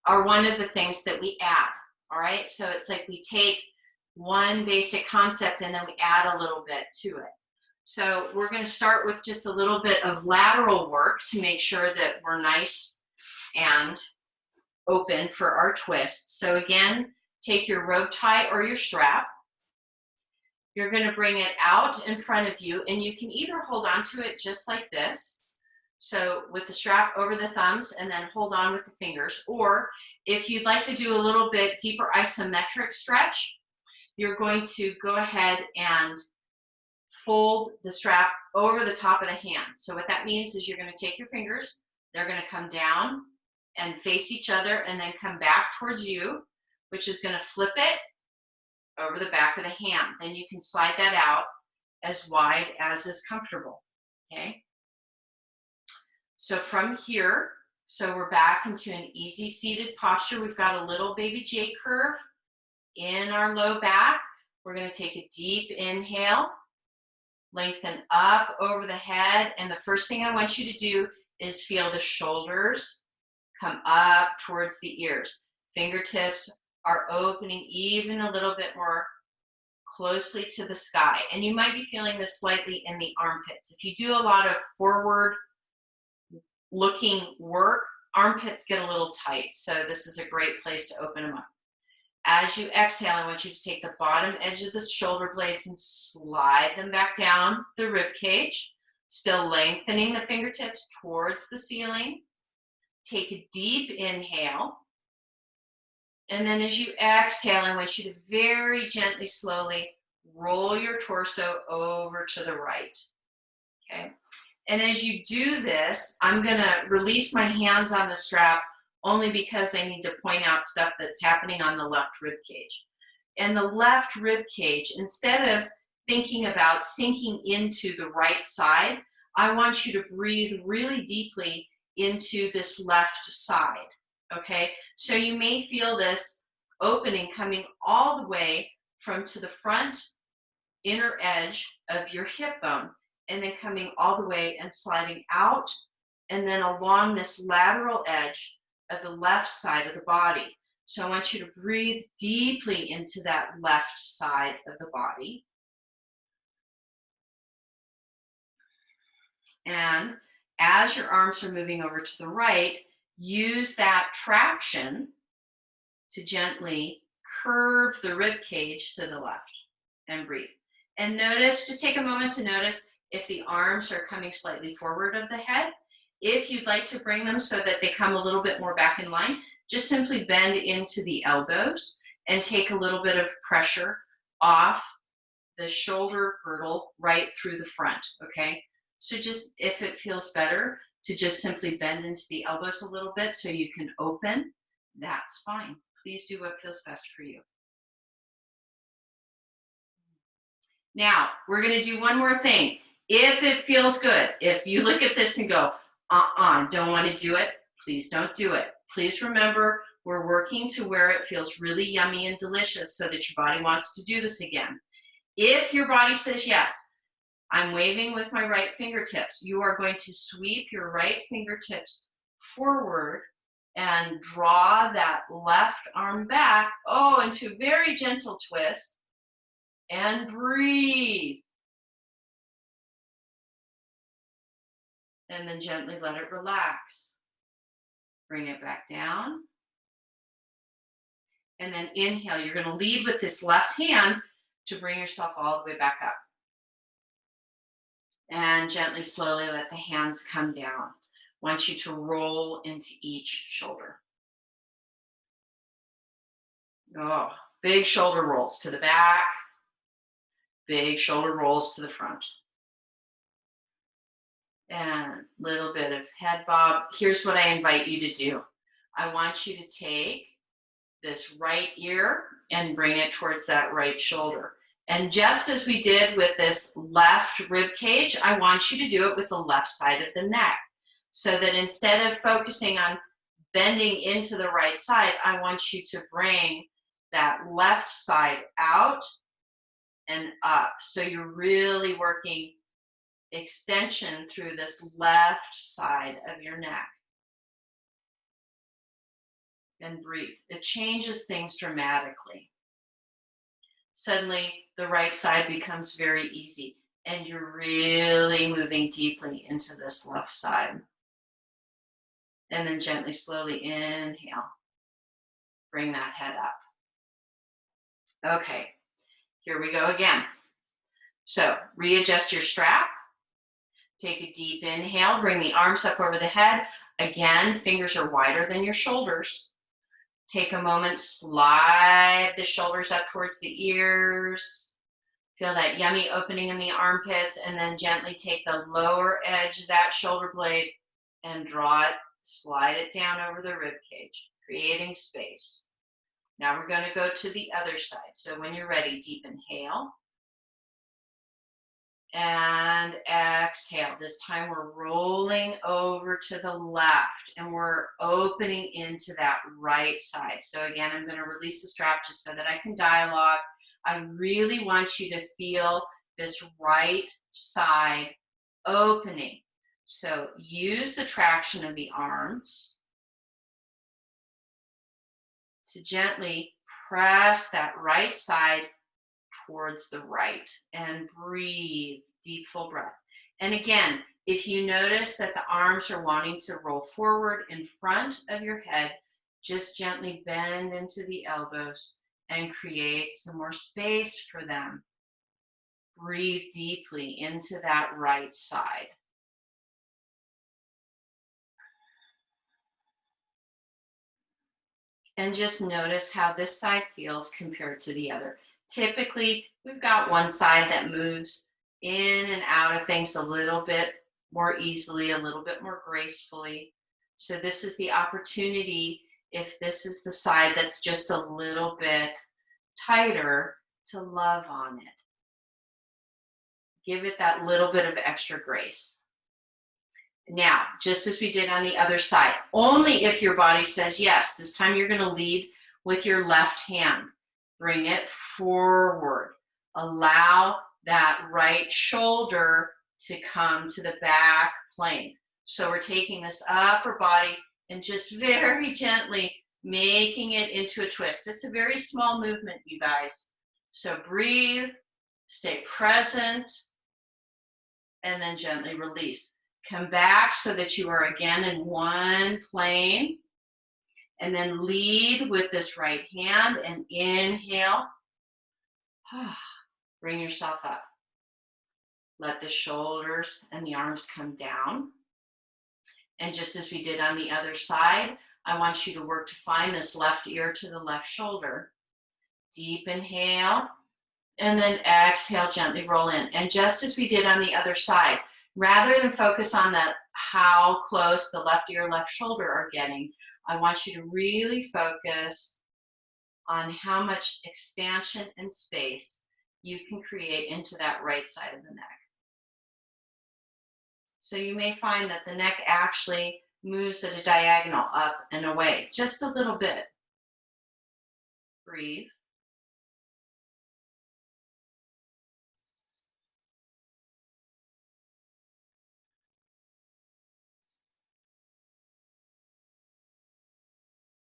are one of the things that we add. All right, so it's like we take one basic concept and then we add a little bit to it. So we're going to start with just a little bit of lateral work to make sure that we're nice and open for our twist. So again, take your rope tie or your strap. You're going to bring it out in front of you, and you can either hold on to it just like this, so with the strap over the thumbs and then hold on with the fingers. Or if you'd like to do a little bit deeper isometric stretch, you're going to go ahead and fold the strap over the top of the hand. So what that means is you're going to take your fingers, they're going to come down and face each other and then come back towards you, which is going to flip it over the back of the hand. Then you can slide that out as wide as is comfortable. Okay. So from here, so we're back into an easy seated posture. We've got a little baby J curve in our low back. We're going to take a deep inhale, lengthen up over the head. And the first thing I want you to do is feel the shoulders come up towards the ears. Fingertips are opening even a little bit more closely to the sky. And you might be feeling this slightly in the armpits. If you do a lot of forward looking work, armpits get a little tight. So this is a great place to open them up. As you exhale, I want you to take the bottom edge of the shoulder blades and slide them back down the rib cage, still lengthening the fingertips towards the ceiling. Take a deep inhale. And then as you exhale, I want you to very gently, slowly roll your torso over to the right. Okay. And as you do this, I'm going to release my hands on the strap only because I need to point out stuff that's happening on the left rib cage. And the left rib cage, instead of thinking about sinking into the right side, I want you to breathe really deeply into this left side. Okay, so you may feel this opening coming all the way from to the front inner edge of your hip bone, and then coming all the way and sliding out and then along this lateral edge of the left side of the body. So I want you to breathe deeply into that left side of the body. And as your arms are moving over to the right, use that traction to gently curve the rib cage to the left and breathe. And notice, just take a moment to notice if the arms are coming slightly forward of the head. If you'd like to bring them so that they come a little bit more back in line, just simply bend into the elbows and take a little bit of pressure off the shoulder girdle right through the front, okay? So just, if it feels better to just simply bend into the elbows a little bit so you can open, that's fine. Please do what feels best for you. Now, we're going to do one more thing. If it feels good, if you look at this and go, don't want to do it, please don't do it. Please remember, we're working to where it feels really yummy and delicious so that your body wants to do this again. If your body says yes, I'm waving with my right fingertips, you are going to sweep your right fingertips forward and draw that left arm back, into a very gentle twist, and breathe. And then gently let it relax. Bring it back down. And then inhale. You're going to lead with this left hand to bring yourself all the way back up. And gently, slowly let the hands come down. I want you to roll into each shoulder. Big shoulder rolls to the back. Big shoulder rolls to the front. And a little bit of head bob. Here's what I invite you to do. I want you to take this right ear and bring it towards that right shoulder. And just as we did with this left rib cage, I want you to do it with the left side of the neck. So that instead of focusing on bending into the right side, I want you to bring that left side out and up. So you're really working extension through this left side of your neck. And breathe. It changes things dramatically. Suddenly, the right side becomes very easy, and you're really moving deeply into this left side. And then gently, slowly inhale. Bring that head up. Okay, here we go again. So, readjust your strap. Take a deep inhale, bring the arms up over the head. Again, fingers are wider than your shoulders. Take a moment, slide the shoulders up towards the ears. Feel that yummy opening in the armpits, and then gently take the lower edge of that shoulder blade and draw it, slide it down over the rib cage, creating space. Now we're going to go to the other side. So when you're ready, deep inhale. And exhale. This time we're rolling over to the left and we're opening into that right side. So again, I'm going to release the strap just so that I can dialogue. I really want you to feel this right side opening. So use the traction of the arms to gently press that right side towards the right and breathe, deep full breath. And again, if you notice that the arms are wanting to roll forward in front of your head, just gently bend into the elbows and create some more space for them. Breathe deeply into that right side. And just notice how this side feels compared to the other. Typically, we've got one side that moves in and out of things a little bit more easily, a little bit more gracefully. So this is the opportunity, if this is the side that's just a little bit tighter, to love on it. Give it that little bit of extra grace. Now, just as we did on the other side, only if your body says yes. This time you're going to lead with your left hand. Bring it forward. Allow that right shoulder to come to the back plane. So we're taking this upper body and just very gently making it into a twist. It's a very small movement, you guys. So breathe, stay present, and then gently release. Come back so that you are again in one plane. And then lead with this right hand and inhale. Bring yourself up. Let the shoulders and the arms come down. And just as we did on the other side, I want you to work to find this left ear to the left shoulder. Deep inhale. And then exhale, gently roll in. And just as we did on the other side, rather than focus on how close the left ear, left shoulder are getting, I want you to really focus on how much expansion and space you can create into that right side of the neck. So you may find that the neck actually moves at a diagonal up and away, just a little bit. Breathe.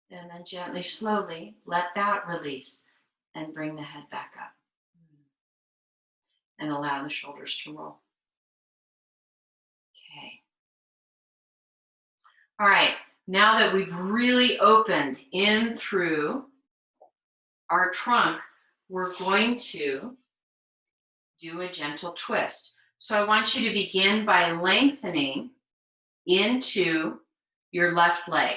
And then gently, slowly, let that release and bring the head back up. And allow the shoulders to roll. Okay. All right, now that we've really opened in through our trunk, we're going to do a gentle twist. So I want you to begin by lengthening into your left leg.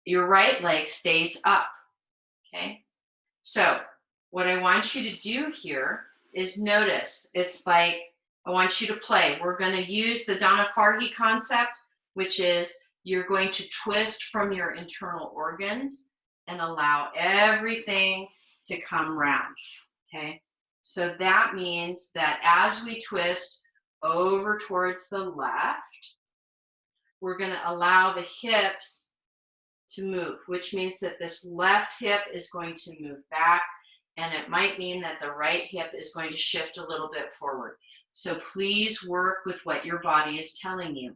Your right leg stays up, okay? So what I want you to do here is notice, it's like I want you to play. We're going to use the Dana Farhi concept, which is you're going to twist from your internal organs and allow everything to come round, okay? So that means that as we twist over towards the left, we're going to allow the hips to move, which means that this left hip is going to move back, and it might mean that the right hip is going to shift a little bit forward. So please work with what your body is telling you.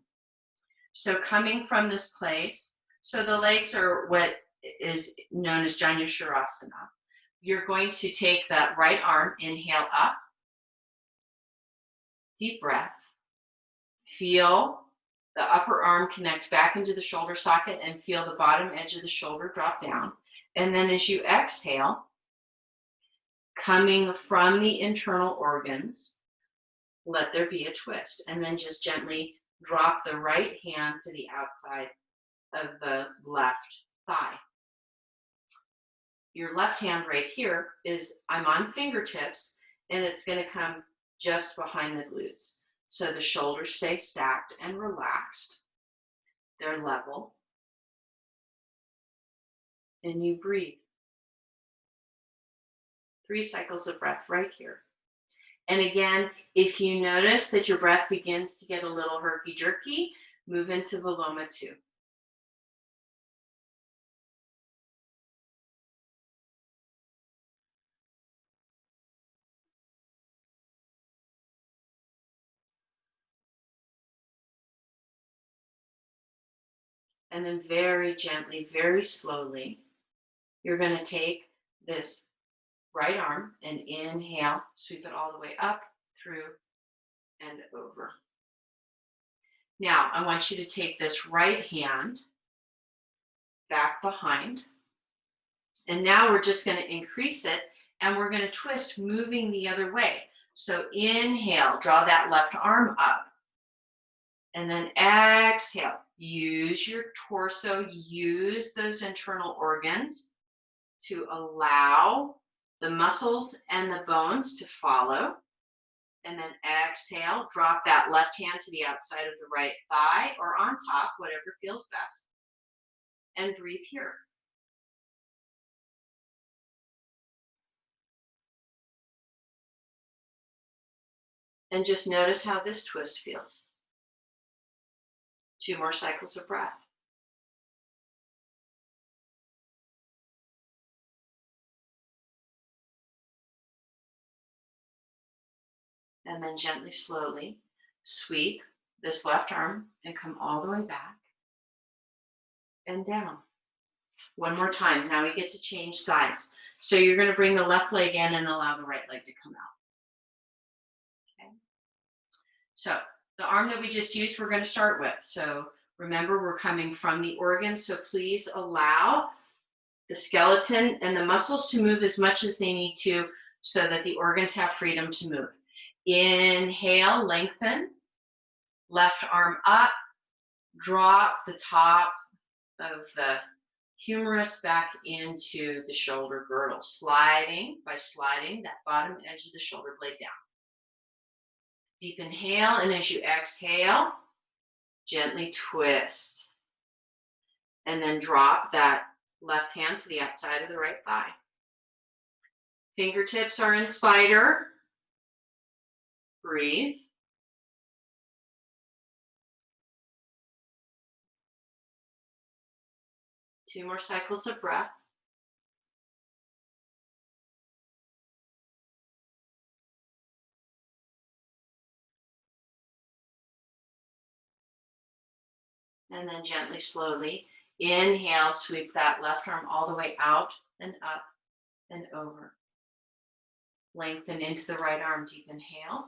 So coming from this place, so the legs are what is known as Janu Shirasana. You're going to take that right arm, inhale up, deep breath, feel the upper arm connect back into the shoulder socket and feel the bottom edge of the shoulder drop down. And then as you exhale, coming from the internal organs, let there be a twist. And then just gently drop the right hand to the outside of the left thigh. Your left hand right here is, I'm on fingertips, and it's going to come just behind the glutes. So the shoulders stay stacked and relaxed. They're level. And you breathe. 3 cycles of breath right here. And again, if you notice that your breath begins to get a little herky-jerky, move into Viloma 2. And then very gently, very slowly, you're going to take this right arm and inhale, sweep it all the way up, through, and over. Now, I want you to take this right hand back behind. And now we're just going to increase it and we're going to twist, moving the other way. So inhale, draw that left arm up. And then exhale, use your torso, use those internal organs to allow the muscles and the bones to follow. And then exhale, drop that left hand to the outside of the right thigh or on top, whatever feels best. And breathe here. And just notice how this twist feels. 2 more cycles of breath. And then gently, slowly sweep this left arm and come all the way back and down. One more time. Now we get to change sides. So you're going to bring the left leg in and allow the right leg to come out. Okay. So the arm that we just used, we're going to start with. So remember, we're coming from the organs. So please allow the skeleton and the muscles to move as much as they need to so that the organs have freedom to move. Inhale, lengthen, left arm up, drop the top of the humerus back into the shoulder girdle, sliding that bottom edge of the shoulder blade down. Deep inhale, and as you exhale, gently twist. And then drop that left hand to the outside of the right thigh. Fingertips are in spider. Breathe. Two more cycles of breath. And then gently, slowly, inhale, sweep that left arm all the way out and up and over. Lengthen into the right arm, deep inhale.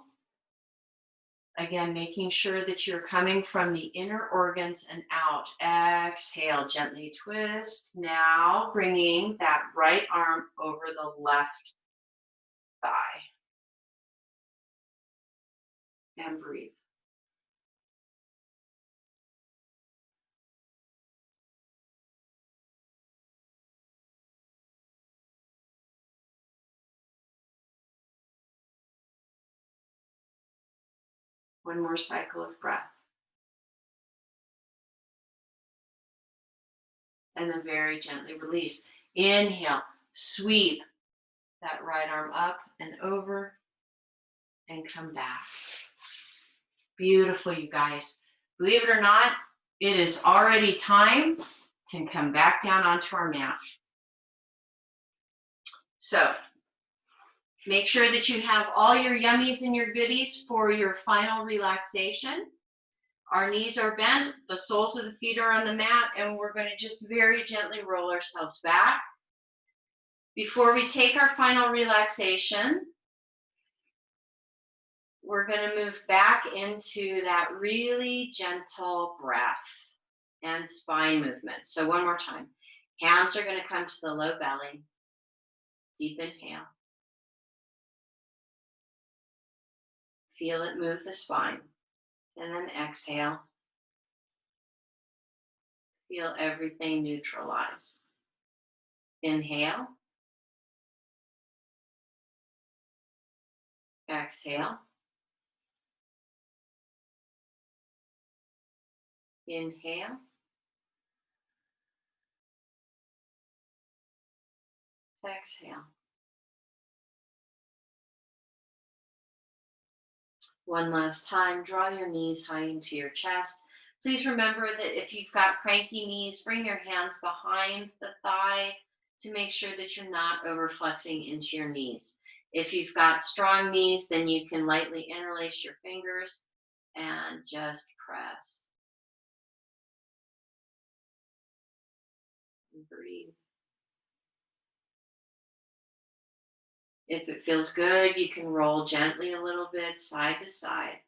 Again, making sure that you're coming from the inner organs and out. Exhale, gently twist. Now bringing that right arm over the left thigh. And breathe. One more cycle of breath. And then very gently release. Inhale, sweep that right arm up and over and come back. Beautiful, you guys. Believe it or not, it is already time to come back down onto our mat. So make sure that you have all your yummies and your goodies for your final relaxation. Our knees are bent, the soles of the feet are on the mat, and we're going to just very gently roll ourselves back. Before we take our final relaxation, we're going to move back into that really gentle breath and spine movement. So one more time. Hands are going to come to the low belly. Deep inhale. Feel it move the spine. And then exhale. Feel everything neutralize. Inhale. Exhale. Inhale. Exhale. One last time, draw your knees high into your chest. Please remember that if you've got cranky knees, bring your hands behind the thigh to make sure that you're not over flexing into your knees. If you've got strong knees, then you can lightly interlace your fingers and just press and breathe. If it feels good, you can roll gently a little bit side to side.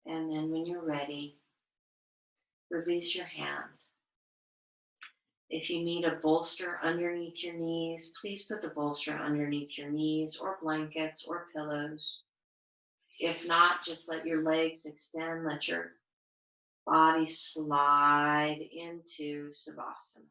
And then when you're ready, release your hands. If you need a bolster underneath your knees, please put the bolster underneath your knees or blankets or pillows. If not, just let your legs extend, let your body slide into Savasana.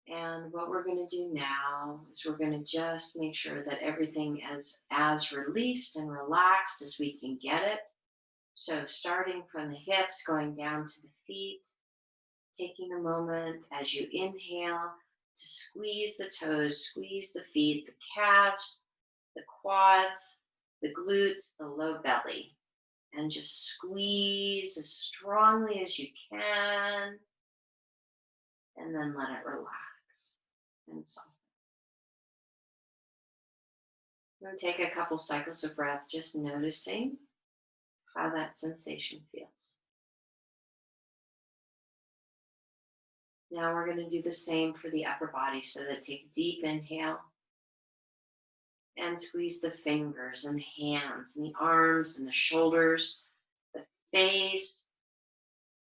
And what we're going to do now is we're going to just make sure that everything is as released and relaxed as we can get it. So starting from the hips, going down to the feet, taking a moment as you inhale to squeeze the toes, squeeze the feet, the calves, the quads, the glutes, the low belly, and just squeeze as strongly as you can, and then let it relax and soften. We'll take a couple cycles of breath, just noticing how that sensation feels. Now we're going to do the same for the upper body, so that take a deep inhale and squeeze the fingers and hands and the arms and the shoulders, the face,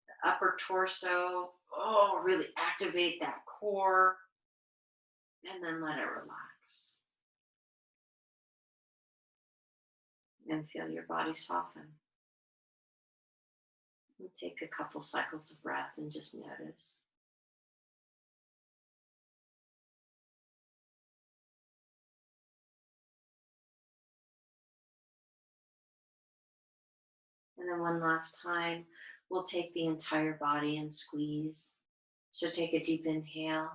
the upper torso. Oh, really activate that core, and then let it relax. And feel your body soften. And take a couple cycles of breath and just notice. And then one last time, we'll take the entire body and squeeze. So take a deep inhale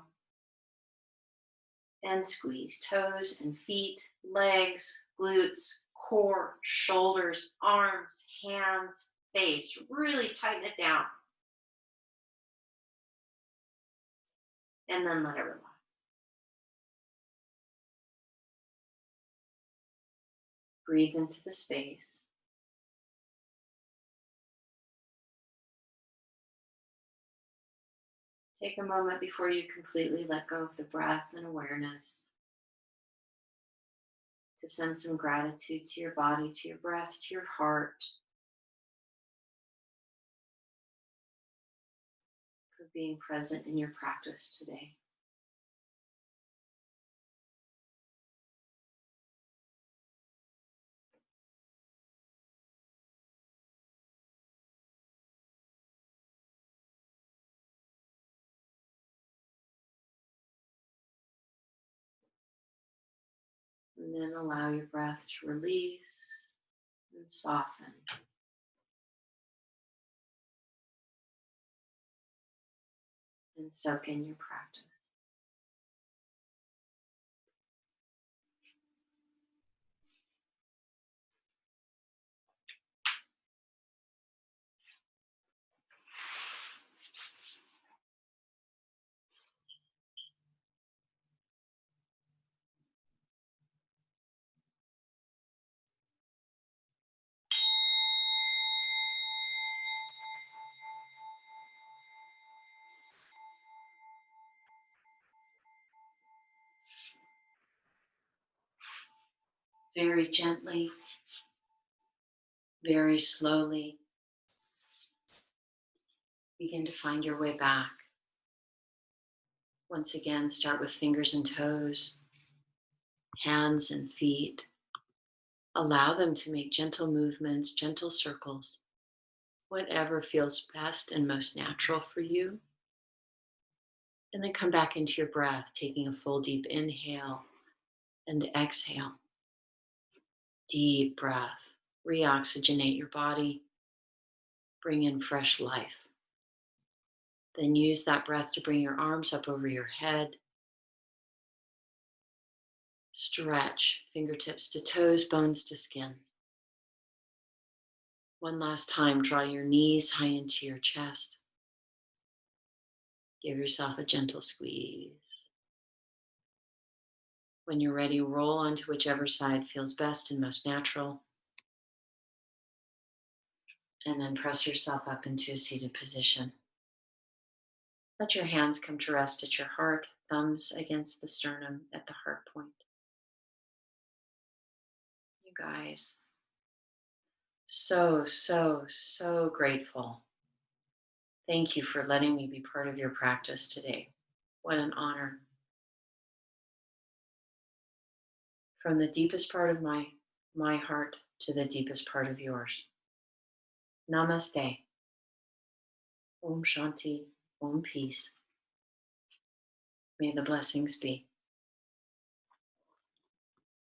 and squeeze toes and feet, legs, glutes, core, shoulders, arms, hands, face. Really tighten it down. And then let it relax. Breathe into the space. Take a moment before you completely let go of the breath and awareness to send some gratitude to your body, to your breath, to your heart for being present in your practice today. And then allow your breath to release and soften. And soak in your practice. Very gently, very slowly, begin to find your way back. Once again, start with fingers and toes, hands and feet. Allow them to make gentle movements, gentle circles, whatever feels best and most natural for you. And then come back into your breath, taking a full deep inhale And exhale. Deep breath. Reoxygenate your body. Bring in fresh life. Then use that breath to bring your arms up over your head. Stretch fingertips to toes, bones to skin. One last time, draw your knees high into your chest. Give yourself a gentle squeeze. When you're ready, roll onto whichever side feels best and most natural. And then press yourself up into a seated position. Let your hands come to rest at your heart, thumbs against the sternum at the heart point. You guys, so grateful. Thank you for letting me be part of your practice today. What an honor. From the deepest part of my heart to the deepest part of yours. Namaste. Om Shanti. Om Peace. May the blessings be.